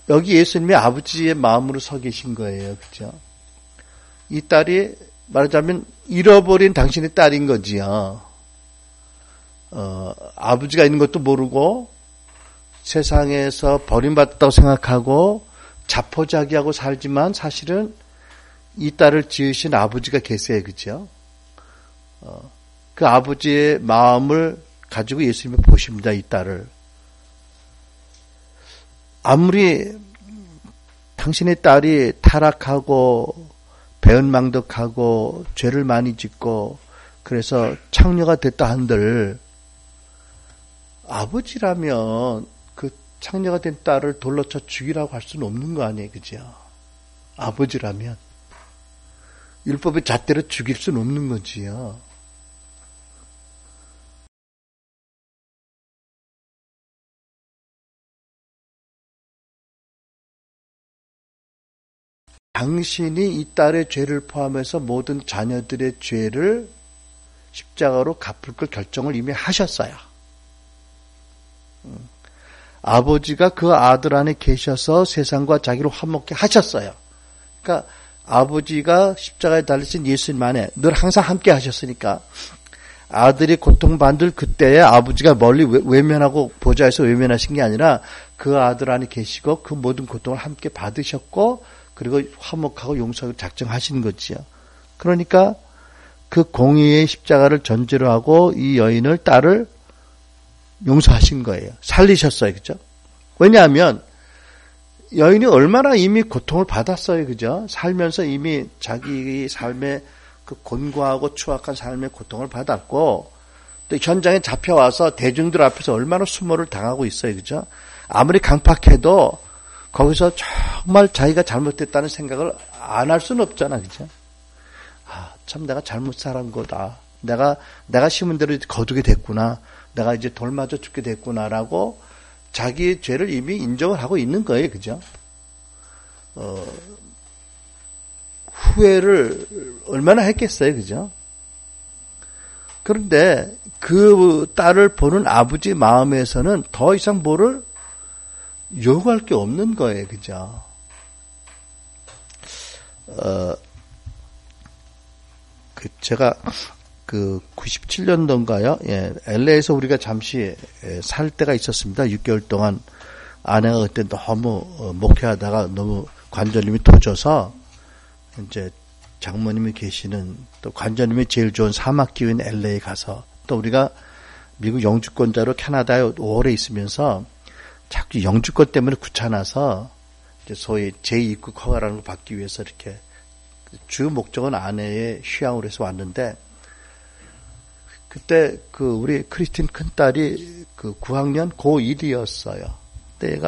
여기 예수님이 아버지의 마음으로 서 계신 거예요. 그렇죠? 이 딸이 말하자면 잃어버린 당신의 딸인 거지요. 아버지가 있는 것도 모르고 세상에서 버림받았다고 생각하고 자포자기하고 살지만 사실은 이 딸을 지으신 아버지가 계세요. 그렇죠? 그 아버지의 마음을 가지고 예수님이 보십니다. 이 딸을. 아무리 당신의 딸이 타락하고 배은망덕하고 죄를 많이 짓고 그래서 창녀가 됐다 한들 아버지라면 그 창녀가 된 딸을 돌로 쳐 죽이라고 할 수는 없는 거 아니에요. 그죠? 아버지라면. 율법의 잣대로 죽일 수는 없는 거지요. 당신이 이 딸의 죄를 포함해서 모든 자녀들의 죄를 십자가로 갚을 걸 결정을 이미 하셨어요. 아버지가 그 아들 안에 계셔서 세상과 자기를 화목케 하셨어요. 그러니까 아버지가 십자가에 달리신 예수님 안에 늘 항상 함께 하셨으니까 아들이 고통받을 그때에 아버지가 멀리 외면하고 보좌에서 외면하신 게 아니라 그 아들 안에 계시고 그 모든 고통을 함께 받으셨고 그리고 화목하고 용서하고 작정하신 거지요. 그러니까 그 공의의 십자가를 전제로 하고 이 여인을 딸을 용서하신 거예요. 살리셨어요. 그죠? 왜냐하면 여인이 얼마나 이미 고통을 받았어요. 그죠? 살면서 이미 자기 삶의 그 곤고하고 추악한 삶의 고통을 받았고 또 현장에 잡혀와서 대중들 앞에서 얼마나 수모를 당하고 있어요. 그죠? 아무리 강팍해도 거기서 정말 자기가 잘못됐다는 생각을 안 할 수는 없잖아. 그죠? 아, 참 내가 잘못 살은 거다. 내가 심은 대로 거두게 됐구나. 내가 이제 돌 맞아 죽게 됐구나라고 자기의 죄를 이미 인정을 하고 있는 거예요. 그죠? 후회를 얼마나 했겠어요. 그죠? 그런데 그 딸을 보는 아버지 마음에서는 더 이상 뭐를 요구할 게 없는 거예요. 그죠? 제가 97년도인가요? 예, LA에서 우리가 잠시 살 때가 있었습니다. 6개월 동안 아내가 그때 너무 목회하다가 너무 관절님이 터져서 이제 장모님이 계시는 또 관절님이 제일 좋은 사막 기후인 LA에 가서 또 우리가 미국 영주권자로 캐나다에 오래 있으면서 자꾸 영주권 때문에 귀찮아서 이제 소위 제2입국 허가라는 걸 받기 위해서 이렇게 주 목적은 아내의 휴양으로 해서 왔는데 그때 우리 크리스틴 큰딸이 9학년 고1이었어요. 그때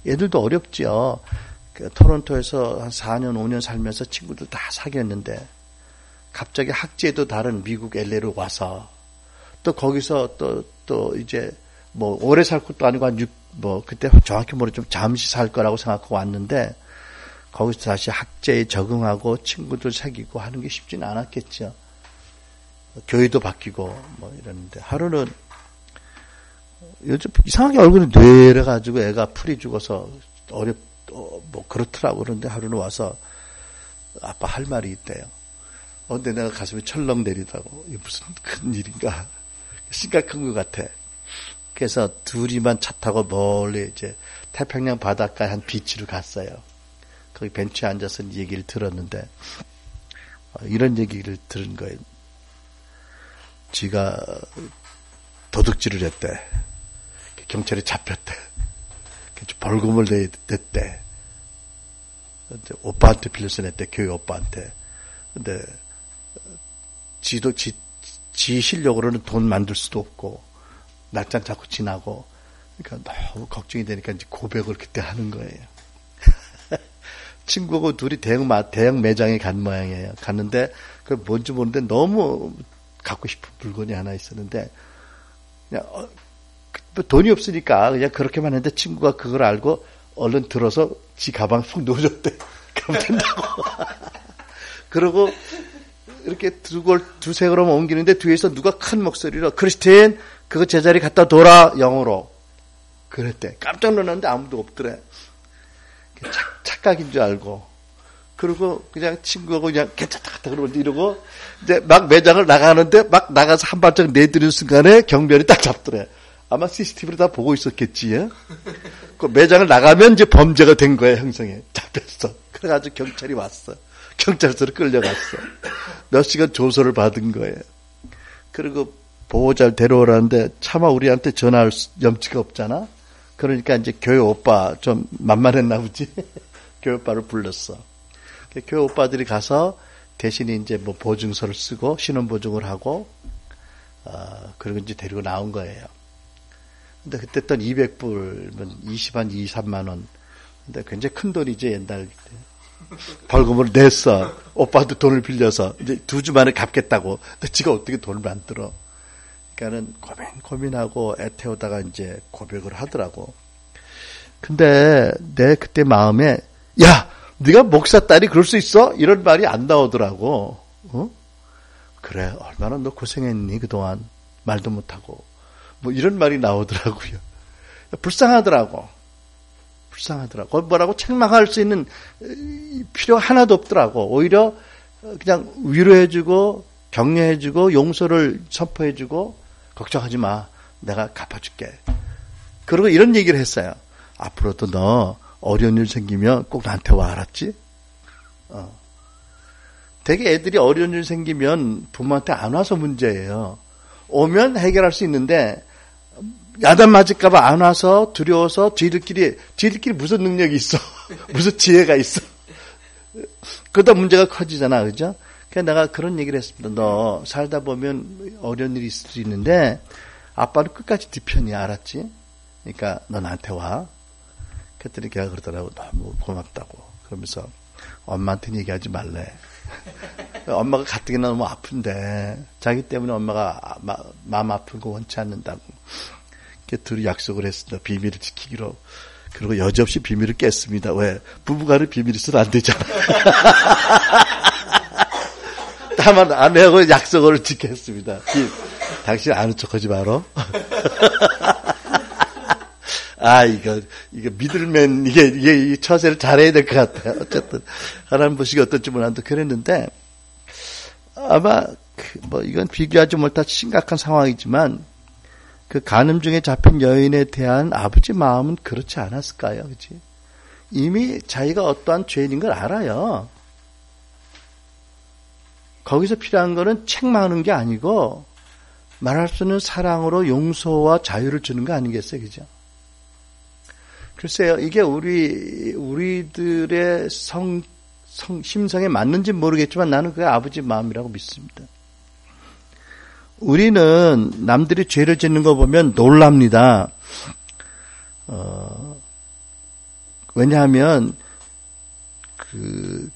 얘들도 어렵죠. 토론토에서 한 4년, 5년 살면서 친구들 다 사귀었는데 갑자기 학제도 다른 미국 LA로 와서 또 거기서 또 이제 뭐 오래 살 것도 아니고 그때 정확히 좀 잠시 살 거라고 생각하고 왔는데 거기서 다시 학제에 적응하고 친구들 사귀고 하는 게 쉽지는 않았겠죠. 교회도 바뀌고 뭐 이러는데 하루는 요즘 이상하게 얼굴이 뇌래가지고 애가 풀이 죽어서 뭐 그렇더라고. 그런데 하루는 와서 아빠 할 말이 있대요. 근데 내가 가슴이 철렁 내리다고. 이게 무슨 큰 일인가. 심각한 것 같아. 그래서 둘이만 차 타고 멀리 이제 태평양 바닷가에 한 비치로 갔어요. 거기 벤치에 앉아서 얘기를 들었는데 이런 얘기를 들은 거예요. 지가 도둑질을 했대. 경찰에 잡혔대. 벌금을 냈대. 오빠한테 빌려서 냈대. 교회 오빠한테. 근데 지 실력으로는 돈 만들 수도 없고 낮잠 자꾸 지나고 그러니까 너무 걱정이 되니까 이제 고백을 그때 하는 거예요. 친구하고 둘이 대형 매장에 간 모양이에요. 갔는데 그 뭔지 모르는데 너무 갖고 싶은 물건이 하나 있었는데 그냥 돈이 없으니까 그냥 그렇게만 했는데 친구가 그걸 알고 얼른 들어서 지 가방 푹 넣어줬대. 그럼 된다고. 그러고 이렇게 두세 걸음 옮기는데 뒤에서 누가 큰 목소리로 크리스틴 그거 제자리 갖다 둬라 영어로 그랬대. 깜짝 놀랐는데 아무도 없더래. 착각인 줄 알고 그리고 그냥 친구하고 그냥 괜찮다 그러고 이러고 이제 막 매장을 나가는데 막 나가서 한 발짝 내디는 순간에 경비원이 딱 잡더래. 아마 CCTV로 다 보고 있었겠지. 예? 그 매장을 나가면 이제 범죄가 된 거야. 형성에 잡혔어. 그래가지고 경찰이 왔어. 경찰서로 끌려갔어. 몇 시간 조서를 받은 거예요. 그리고 보호자를 데려오라는데 차마 우리한테 전화할 염치가 없잖아. 그러니까 이제 교회 오빠 좀 만만했나 보지. 교회 오빠를 불렀어. 교회 오빠들이 가서 대신에 이제 뭐 보증서를 쓰고 신원보증을 하고 그리고 이제 데리고 나온 거예요. 근데 그때 돈 200불, 20한 2, 3만 원. 근데 굉장히 큰 돈이지 옛날 때. 벌금을 냈어. 오빠한테 돈을 빌려서 이제 2주 만에 갚겠다고. 근데 지가 어떻게 돈을 만들어? 그러니까는 고민하고 애태우다가 이제 고백을 하더라고. 근데 내 그때 마음에 야, 네가 목사 딸이 그럴 수 있어? 이런 말이 안 나오더라고. 그래, 얼마나 너 고생했니 그동안 말도 못하고. 뭐 이런 말이 나오더라고요. 불쌍하더라고. 뭐라고 책망할 수 있는 필요 하나도 없더라고. 오히려 그냥 위로해주고 격려해주고 용서를 선포해주고 걱정하지 마. 내가 갚아줄게. 그리고 이런 얘기를 했어요. 앞으로도 너 어려운 일 생기면 꼭 나한테 와, 알았지? 되게 애들이 어려운 일 생기면 부모한테 안 와서 문제예요. 오면 해결할 수 있는데 야단 맞을까봐 안 와서 두려워서 지들끼리 무슨 능력이 있어? 무슨 지혜가 있어? 그러다 문제가 커지잖아, 그죠? 그래서 내가 그런 얘기를 했습니다. 너 살다 보면 어려운 일이 있을 수 있는데 아빠는 끝까지 네 편이야, 알았지? 그러니까 너 나한테 와. 그랬더니 걔가 그러더라고. 너무 고맙다고. 그러면서 엄마한테는 얘기하지 말래. 엄마가 가뜩이나 너무 아픈데 자기 때문에 엄마가 마음 아픈 거 원치 않는다고. 둘이 약속을 했습니다. 비밀을 지키기로. 그리고 여지없이 비밀을 깼습니다. 왜? 부부간에 비밀이 있어도 안 되잖아. 다만 아내하고 약속을 지켰습니다. 당신 아는 척하지 마라. 이거 미들맨, 이게 처세를 잘해야 될 것 같아요. 어쨌든, 하나님 보시기 어떨지 몰라도 그랬는데, 아마, 이건 비교하지 못할 심각한 상황이지만, 그 간음 중에 잡힌 여인에 대한 아버지 마음은 그렇지 않았을까요? 그치? 이미 자기가 어떠한 죄인인 걸 알아요. 거기서 필요한 거는 책망하는 게 아니고, 말할 수 없는 사랑으로 용서와 자유를 주는 거 아니겠어요? 그죠? 글쎄요, 이게 우리들의 심성에 맞는지 모르겠지만 나는 그게 아버지 마음이라고 믿습니다. 우리는 남들이 죄를 짓는 거 보면 놀랍니다. 왜냐하면, 그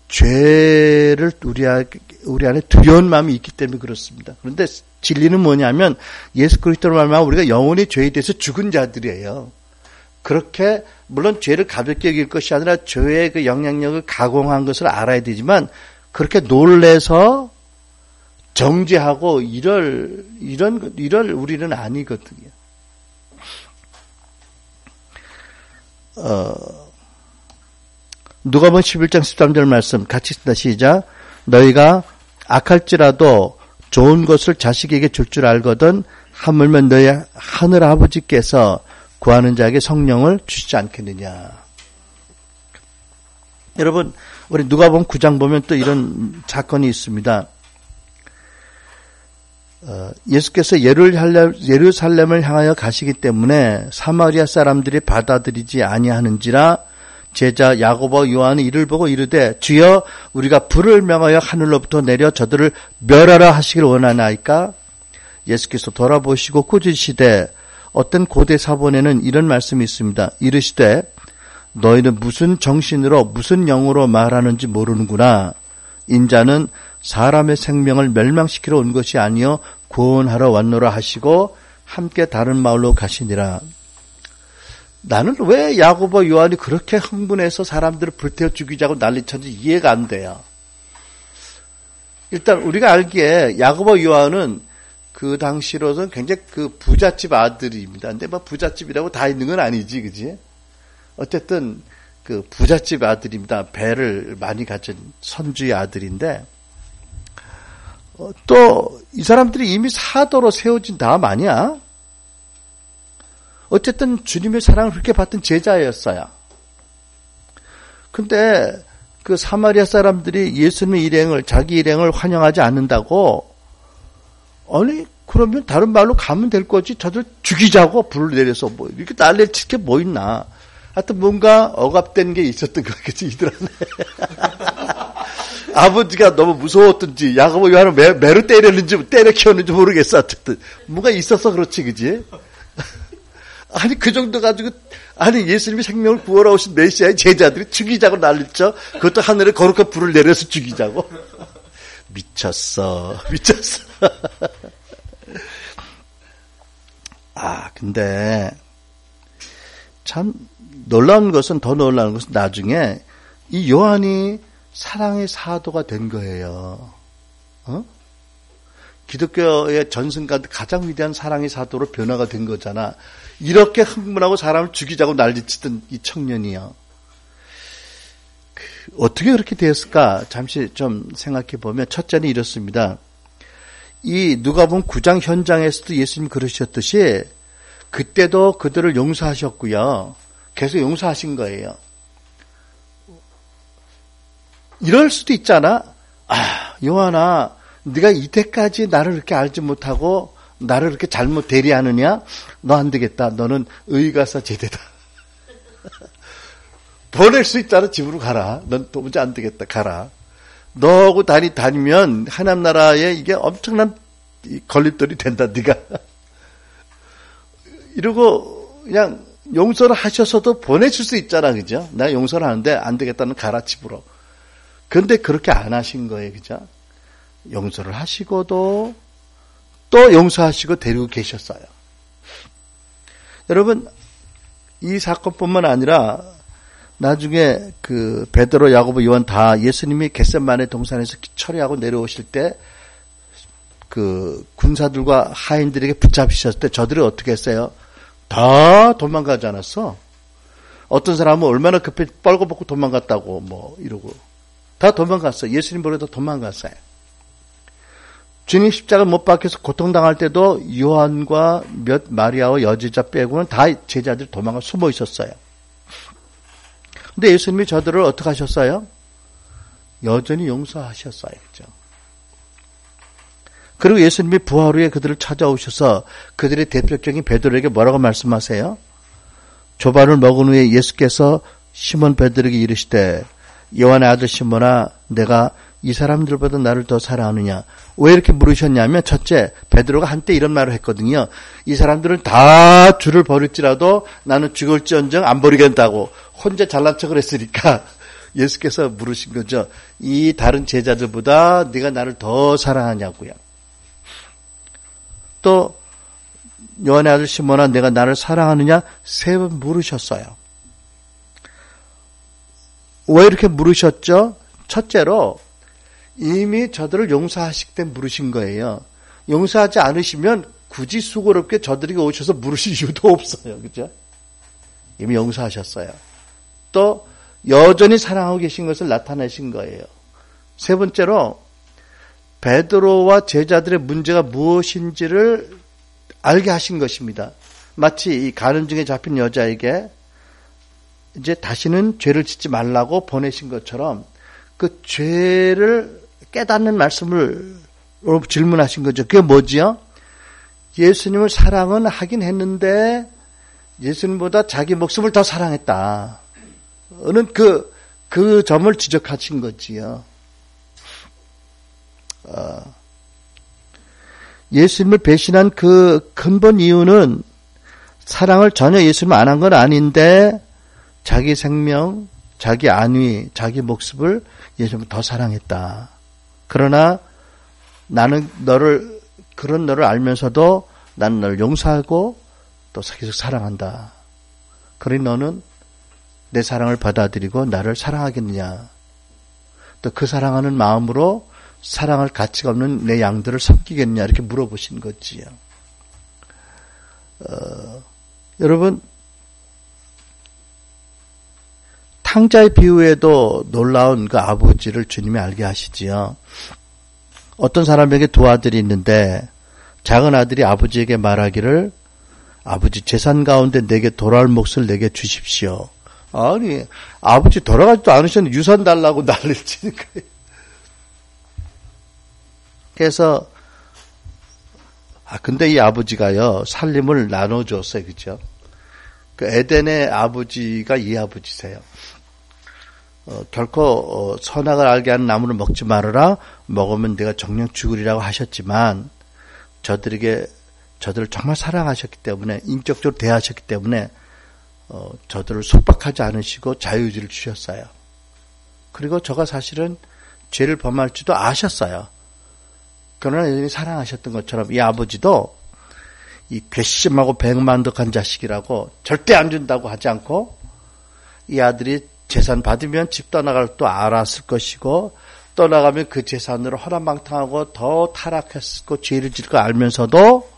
죄를 우리 안에 두려운 마음이 있기 때문에 그렇습니다. 그런데 진리는 뭐냐면, 예수 그리스도로 말하면 우리가 영원히 죄에 대해서 죽은 자들이에요. 그렇게 물론 죄를 가볍게 여길 것이 아니라 죄의 그 영향력을 가공한 것을 알아야 되지만 그렇게 놀래서 정죄하고 이럴 우리는 아니거든요. 누가복음 11장 13절 말씀 같이 쓴다. 시작. 너희가 악할지라도 좋은 것을 자식에게 줄 줄 알거든 하물며 너희 하늘 아버지께서 구하는 자에게 성령을 주시지 않겠느냐. 여러분, 우리 누가복음 9장 보면 또 이런 사건이 있습니다. 예수께서 예루살렘을 향하여 가시기 때문에 사마리아 사람들이 받아들이지 아니하는지라 제자 야고보와 요한이 이를 보고 이르되 주여 우리가 불을 명하여 하늘로부터 내려 저들을 멸하라 하시길 원하나이까. 예수께서 돌아보시고 꾸짖으시되 어떤 고대 사본에는 이런 말씀이 있습니다. 이르시되 너희는 무슨 정신으로 무슨 영으로 말하는지 모르는구나. 인자는 사람의 생명을 멸망시키러 온 것이 아니요 구원하러 왔노라 하시고 함께 다른 마을로 가시니라. 나는 왜 야고보 요한이 그렇게 흥분해서 사람들을 불태워 죽이자고 난리쳤는지 이해가 안 돼요. 일단 우리가 알기에 야고보 요한은 그 당시로서는 굉장히 그 부잣집 아들입니다. 근데 뭐 부잣집이라고 다 있는 건 아니지, 그지? 어쨌든 그 부잣집 아들입니다. 배를 많이 가진 선주의 아들인데, 또 이 사람들이 이미 사도로 세워진 다음 아니야? 어쨌든 주님의 사랑을 그렇게 받던 제자였어요. 근데 그 사마리아 사람들이 예수님의 일행을, 자기 일행을 환영하지 않는다고, 아니, 그러면 다른 말로 가면 될 거지. 저들 죽이자고 불을 내려서 뭐, 이렇게 난리를 칠 게 뭐 있나. 하여튼 뭔가 억압된 게 있었던 거겠지, 이들한테. 아버지가 너무 무서웠던지, 야고보 요한을 매로 때렸는지, 때려 키웠는지 모르겠어. 어쨌든. 뭔가 있어서 그렇지, 그지? 아니, 그 정도 가지고, 아니 예수님이 생명을 구하러 오신 메시아의 제자들이 죽이자고 난리쳐. 그것도 하늘에 거룩한 불을 내려서 죽이자고. 미쳤어. 근데 참 놀라운 것은 나중에 이 요한이 사랑의 사도가 된 거예요. 기독교의 전승가한테 가장 위대한 사랑의 사도로 변화가 된 거잖아. 이렇게 흥분하고 사람을 죽이자고 난리치던 이 청년이요. 어떻게 그렇게 되었을까? 잠시 좀 생각해 보면 첫째는 이렇습니다. 이 누가복음 9장 현장에서도 예수님 그러셨듯이 그때도 그들을 용서하셨고요. 계속 용서하신 거예요. 이럴 수도 있잖아. 요한아, 네가 이때까지 나를 그렇게 알지 못하고 나를 그렇게 잘못 대리하느냐? 너 안 되겠다. 너는 의가사 제대다. 보낼 수 있다라 집으로 가라. 넌 도무지 안 되겠다. 가라. 너하고 다니면 하나님 나라에 이게 엄청난 걸림돌이 된다. 네가. 이러고 그냥 용서를 하셔서도 보내줄 수 있잖아. 그죠? 나 용서를 하는데 안 되겠다는 가라 집으로. 그런데 그렇게 안 하신 거예요. 그죠? 용서를 하시고도 또 용서하시고 데리고 계셨어요. 여러분, 이 사건뿐만 아니라 나중에 그 베드로, 야고보, 요한 다 예수님이 겟세마네 동산에서 철회하고 내려오실 때 그 군사들과 하인들에게 붙잡히셨을 때 저들이 어떻게 했어요? 다 도망가지 않았어. 어떤 사람은 얼마나 급해 빨고벗고 도망갔다고 뭐 이러고 다 도망갔어요. 예수님 보러 다 도망갔어요. 주님 십자가 못 박혀서 고통당할 때도 요한과 마리아와 여제자 빼고는 다 제자들이 도망가 숨어 있었어요. 근데 예수님이 저들을 어떻게 하셨어요? 여전히 용서하셨어요. 그죠? 그리고 예수님이 부활 후에 그들을 찾아오셔서 그들의 대표적인 베드로에게 뭐라고 말씀하세요? 조반을 먹은 후에 예수께서 시몬 베드로에게 이르시되 요한의 아들 시몬아 내가 이 사람들보다 나를 더 사랑하느냐. 왜 이렇게 물으셨냐면 첫째 베드로가 한때 이런 말을 했거든요. 이 사람들은 다 주를 버릴지라도 나는 죽을지언정 안 버리겠다고 혼자 잘난 척을 했으니까 예수께서 물으신 거죠. 이 다른 제자들보다 네가 나를 더 사랑하냐고요. 또 요한의 아들 시몬아 내가 나를 사랑하느냐 3번 물으셨어요. 왜 이렇게 물으셨죠? 첫째로 이미 저들을 용서하실 때 물으신 거예요. 용서하지 않으시면 굳이 수고롭게 저들에게 오셔서 물으실 이유도 없어요. 그죠? 이미 용서하셨어요. 또 여전히 사랑하고 계신 것을 나타내신 거예요. 세 번째로 베드로와 제자들의 문제가 무엇인지를 알게 하신 것입니다. 마치 이 가는 중에 잡힌 여자에게 이제 다시는 죄를 짓지 말라고 보내신 것처럼 그 죄를 깨닫는 말씀을 질문하신 거죠. 그게 뭐지요? 예수님을 사랑은 하긴 했는데 예수님보다 자기 목숨을 더 사랑했다. 는 그 점을 지적하신 거지요. 예수님을 배신한 그 근본 이유는 사랑을 전혀 예수님 안 한 건 아닌데 자기 생명, 자기 안위, 자기 목숨을 예수님을 더 사랑했다. 그러나 나는 그런 너를 알면서도 나는 너를 용서하고 또 계속 사랑한다. 그러니 너는 내 사랑을 받아들이고 나를 사랑하겠느냐. 또 그 사랑하는 마음으로 사랑할 가치가 없는 내 양들을 섬기겠느냐 이렇게 물어보신 거지요. 여러분 탕자의 비유에도 놀라운 그 아버지를 주님이 알게 하시지요. 어떤 사람에게 두 아들이 있는데 작은 아들이 아버지에게 말하기를 아버지 재산 가운데 내게 돌아올 몫을 내게 주십시오. 아니 아버지 돌아가지도 않으셨는데 유산 달라고 난리를 치는 거예요. 그래서 근데 이 아버지가요 살림을 나눠줬어요. 그죠? 그 에덴의 아버지가 이 아버지세요. 결코 선악을 알게 하는 나무를 먹지 말아라. 먹으면 내가 정령 죽으리라고 하셨지만 저들을 정말 사랑하셨기 때문에 인격적으로 대하셨기 때문에 저들을 속박하지 않으시고 자유의지를 주셨어요. 그리고 저가 사실은 죄를 범할지도 아셨어요. 그러나 여전히 사랑하셨던 것처럼 이 아버지도 이 괘씸하고 배은망덕한 자식이라고 절대 안 준다고 하지 않고 이 아들이 재산 받으면 집 떠나갈 것도 알았을 것이고 떠나가면 그 재산으로 허랑방탕하고 더 타락했고 죄를 지을 거 알면서도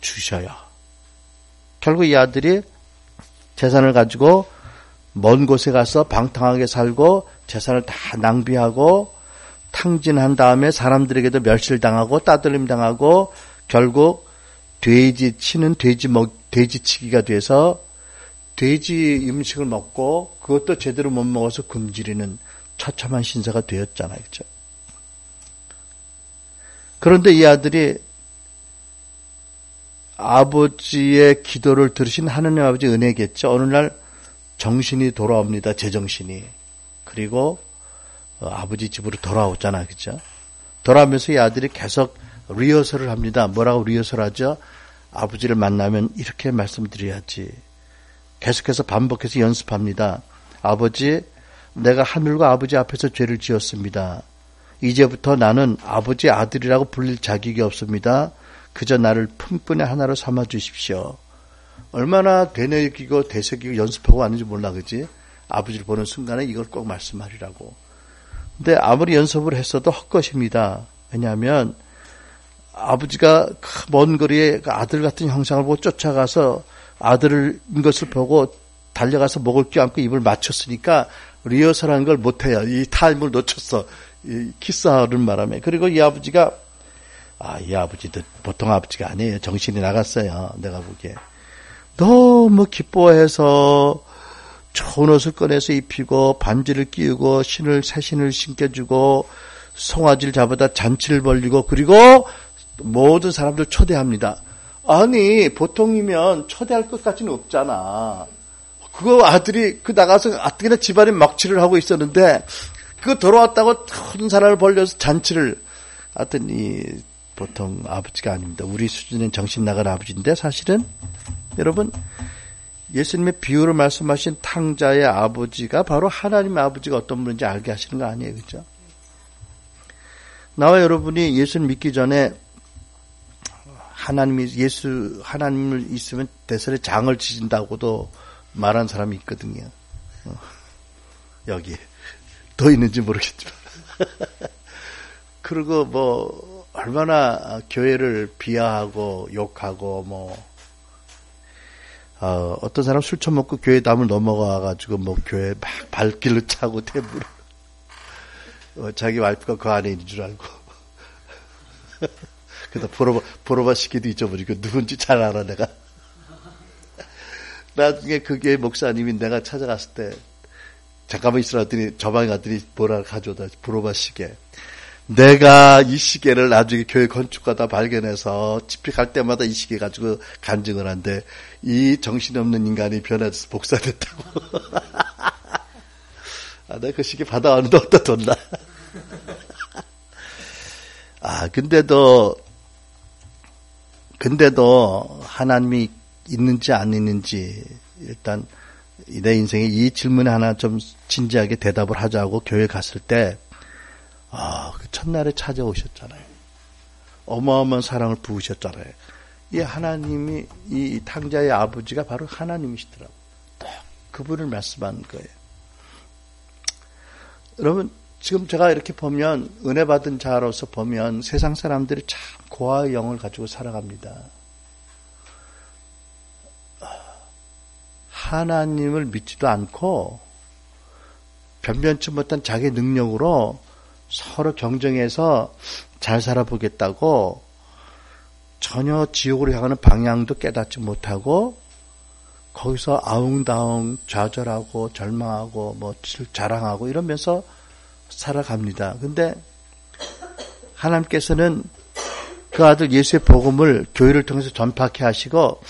주셔요. 결국 이 아들이 재산을 가지고 먼 곳에 가서 방탕하게 살고 재산을 다 낭비하고 탕진한 다음에 사람들에게도 멸실당하고 따돌림당하고 결국 돼지 치는 돼지치기가 돼서 돼지 음식을 먹고 그것도 제대로 못 먹어서 굶주리는 처참한 신세가 되었잖아요. 그렇죠? 그런데 이 아들이 아버지의 기도를 들으신 하느님 아버지 은혜겠죠. 어느 날 정신이 돌아옵니다. 제정신이. 그리고 아버지 집으로 돌아오잖아요. 그렇죠? 돌아오면서 이 아들이 계속 리허설을 합니다. 뭐라고 리허설하죠? 아버지를 만나면 이렇게 말씀드려야지. 계속해서 반복해서 연습합니다. 아버지, 내가 하늘과 아버지 앞에서 죄를 지었습니다. 이제부터 나는 아버지 아들이라고 불릴 자격이 없습니다. 그저 나를 품꾼의 하나로 삼아 주십시오. 얼마나 되뇌이고 되새기고 연습하고 왔는지 몰라, 그지? 아버지를 보는 순간에 이걸 꼭 말씀하리라고. 근데 아무리 연습을 했어도 헛것입니다. 왜냐하면 아버지가 먼 거리에 아들 같은 형상을 보고 쫓아가서 아들인 것을 보고 달려가서 목을 껴안고 입을 맞췄으니까 리허설하는 걸 못해요. 이 타임을 놓쳤어. 이 키스하는 바람에. 그리고 이 아버지가 이 아버지도 보통 아버지가 아니에요. 정신이 나갔어요. 내가 보기에. 너무 기뻐해서 좋은 옷을 꺼내서 입히고 반지를 끼우고 새 신을 신겨주고 송아지를 잡아다 잔치를 벌리고 그리고 모든 사람들 초대합니다. 아니 보통이면 초대할 것까지는 없잖아. 그거 아들이 나가서 어떻게나 집안에 먹칠을 하고 있었는데 그거 돌아왔다고 큰 사람을 벌려서 잔치를 하여튼 보통 아버지가 아닙니다. 우리 수준은 정신 나간 아버지인데 사실은 여러분 예수님의 비유를 말씀하신 탕자의 아버지가 바로 하나님의 아버지가 어떤 분인지 알게 하시는 거 아니에요. 그렇죠? 나와 여러분이 예수를 믿기 전에 하나님을 있으면 대선에 장을 지진다고도 말한 사람이 있거든요. 여기 더 있는지 모르겠지만 그리고 얼마나 교회를 비하하고 욕하고 어떤 사람 술 처먹고 교회 담을 넘어가가지고 교회 막 발길로 차고 테이블을 자기 와이프가 그 안에 있는 줄 알고 그러다 보로바 시기도 잊어버리고 누군지 잘 알아 내가. 나중에 그 교회 목사님이 내가 찾아갔을 때 잠깐만 있으라 했더니 저 방에 갔더니 뭐라 가져오다 보로바 시계. 내가 이 시계를 나중에 교회 건축하다 발견해서 집회 갈 때마다 이 시계 가지고 간증을 한데 이 정신없는 인간이 변해서 복사됐다고. 내가 그 시계 받아왔는데 어디다 뒀나. 근데도 하나님이 있는지 안 있는지 일단 내 인생에 이 질문에 하나 좀 진지하게 대답을 하자고 교회 갔을 때 그 첫날에 찾아오셨잖아요. 어마어마한 사랑을 부으셨잖아요. 이 하나님이 이 탕자의 아버지가 바로 하나님이시더라고요. 딱 그분을 말씀하는 거예요. 여러분 지금 제가 이렇게 보면 은혜 받은 자로서 보면 세상 사람들이 참 고아의 영을 가지고 살아갑니다. 하나님을 믿지도 않고 변변치 못한 자기 능력으로 서로 경쟁해서 잘 살아보겠다고 전혀 지옥으로 향하는 방향도 깨닫지 못하고 거기서 아웅다웅 좌절하고 절망하고 자랑하고 이러면서 살아갑니다. 근데 하나님께서는 그 아들 예수의 복음을 교회를 통해서 전파케 하시고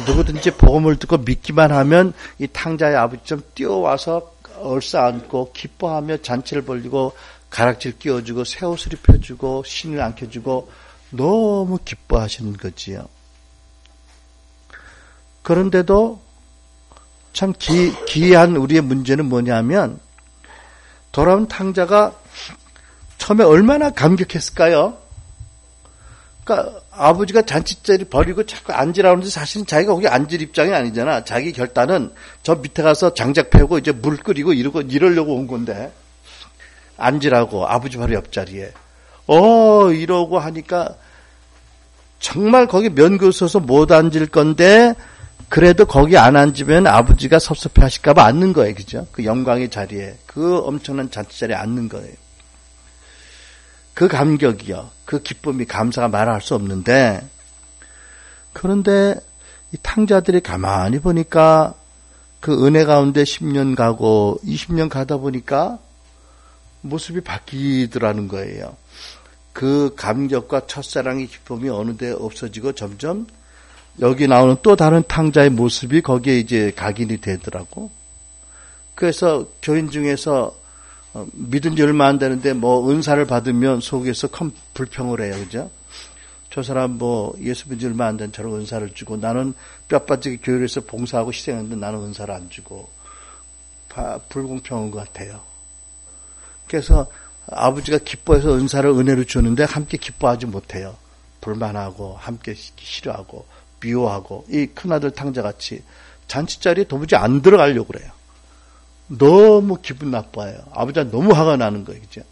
누구든지 복음을 듣고 믿기만 하면 이 탕자의 아버지처럼 뛰어와서 얼싸안고 기뻐하며 잔치를 벌리고 가락지를 끼워주고 새 옷을 입혀주고 신을 안겨주고 너무 기뻐하시는 거지요. 그런데도 참 기이한 우리의 문제는 뭐냐면 돌아온 탕자가 처음에 얼마나 감격했을까요? 그러니까 아버지가 잔치자리 버리고 자꾸 앉으라는데 사실은 자기가 거기 앉을 입장이 아니잖아. 자기 결단은 저 밑에 가서 장작 패고 이제 물 끓이고 이러려고 온 건데 앉으라고 아버지 바로 옆자리에 이러고 하니까 정말 거기 면 그어서 못 앉을 건데 그래도 거기 안 앉으면 아버지가 섭섭해 하실까 봐 앉는 거예요. 그죠? 그 영광의 자리에 그 엄청난 잔치자리에 앉는 거예요. 그 감격이요. 그 기쁨이 감사가 말할 수 없는데 그런데 이 탕자들이 가만히 보니까 그 은혜 가운데 10년 가고 20년 가다 보니까 모습이 바뀌더라는 거예요. 그 감격과 첫사랑의 기쁨이 어느새 없어지고 점점 여기 나오는 또 다른 탕자의 모습이 거기에 이제 각인이 되더라고. 그래서 교인 중에서 믿은 지 얼마 안 되는데 뭐 은사를 받으면 속에서 큰 불평을 해요. 그죠? 저 사람 뭐 예수 믿은 지 얼마 안 된 저런 은사를 주고 나는 뼈 빠지게 교회에서 봉사하고 희생했는데 나는 은사를 안 주고 불공평한 것 같아요. 그래서 아버지가 기뻐해서 은사를 은혜로 주는데 함께 기뻐하지 못해요. 불만하고 함께 싫어하고 미워하고 이 큰아들 탕자같이 잔치자리에 도무지 안 들어가려고 그래요. 너무 기분 나빠요. 아버지가 너무 화가 나는 거예요. 그죠?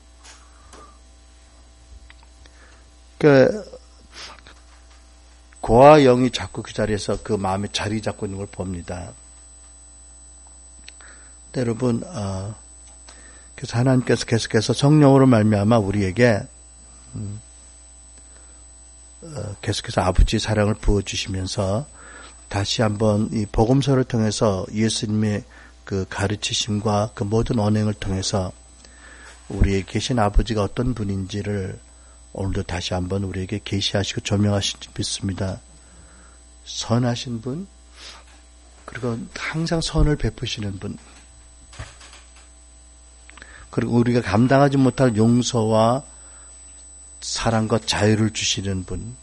고아 영이 자꾸 그 자리에서 그 마음에 자리 잡고 있는 걸 봅니다. 근데 여러분, 그래서 하나님께서 계속해서 성령으로 말미암아 우리에게 계속해서 아버지의 사랑을 부어주시면서 다시 한번 이 복음서를 통해서 예수님의 그 가르치심과 그 모든 언행을 통해서 우리에게 계신 아버지가 어떤 분인지를 오늘도 다시 한번 우리에게 계시하시고 조명하신 줄 믿습니다. 선하신 분, 그리고 항상 선을 베푸시는 분, 그리고 우리가 감당하지 못할 용서와 사랑과 자유를 주시는 분,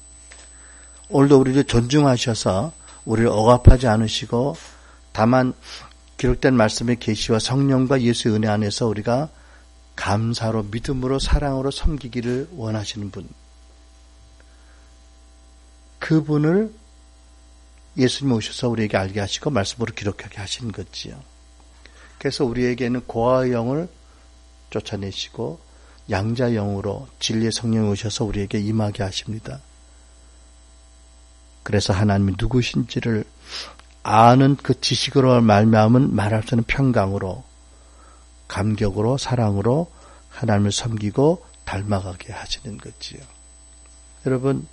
오늘도 우리를 존중하셔서 우리를 억압하지 않으시고 다만 기록된 말씀의 계시와 성령과 예수의 은혜 안에서 우리가 감사로 믿음으로 사랑으로 섬기기를 원하시는 분, 그분을 예수님 오셔서 우리에게 알게 하시고 말씀으로 기록하게 하신 거지요. 그래서 우리에게는 고아의 영을 쫓아내시고 양자 영으로 진리의 성령이 오셔서 우리에게 임하게 하십니다. 그래서 하나님이 누구신지를 아는 그 지식으로 말미암은 말할 수 없는 평강으로 감격으로 사랑으로 하나님을 섬기고 닮아가게 하시는 거지요. 여러분,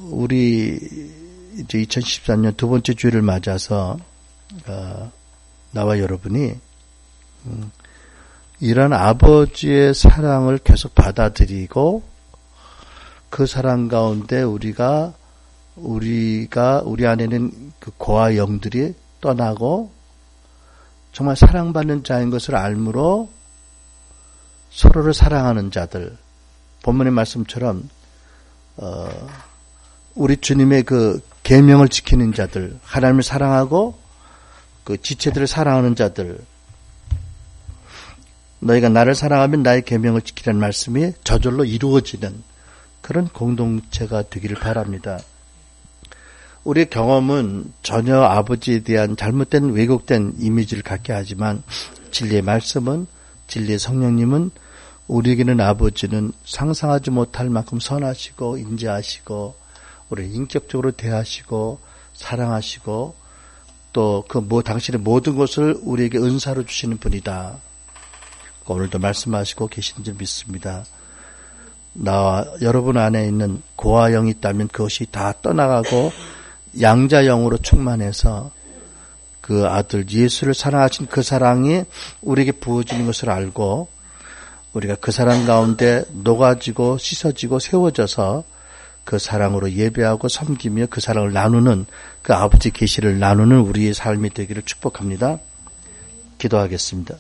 우리 이제 2014년 두 번째 주일을 맞아서 나와 여러분이 이런 아버지의 사랑을 계속 받아들이고 그 사랑 가운데 우리 안에는 그 고아 영들이 떠나고 정말 사랑받는 자인 것을 알므로 서로를 사랑하는 자들, 본문의 말씀처럼 우리 주님의 그 계명을 지키는 자들, 하나님을 사랑하고 그 지체들을 사랑하는 자들, 너희가 나를 사랑하면 나의 계명을 지키라는 말씀이 저절로 이루어지는 그런 공동체가 되기를 바랍니다. 우리의 경험은 전혀 아버지에 대한 잘못된 왜곡된 이미지를 갖게 하지만 진리의 말씀은, 진리의 성령님은 우리에게는 아버지는 상상하지 못할 만큼 선하시고 인자하시고 우리를 인격적으로 대하시고 사랑하시고 또 당신의 모든 것을 우리에게 은사로 주시는 분이다. 오늘도 말씀하시고 계신 줄 믿습니다. 나와 여러분 안에 있는 고아영이 있다면 그것이 다 떠나가고 양자영으로 충만해서 그 아들 예수를 사랑하신 그 사랑이 우리에게 부어지는 것을 알고 우리가 그 사랑 가운데 녹아지고 씻어지고 세워져서 그 사랑으로 예배하고 섬기며 그 사랑을 나누는 그 아버지 계시를 나누는 우리의 삶이 되기를 축복합니다. 기도하겠습니다.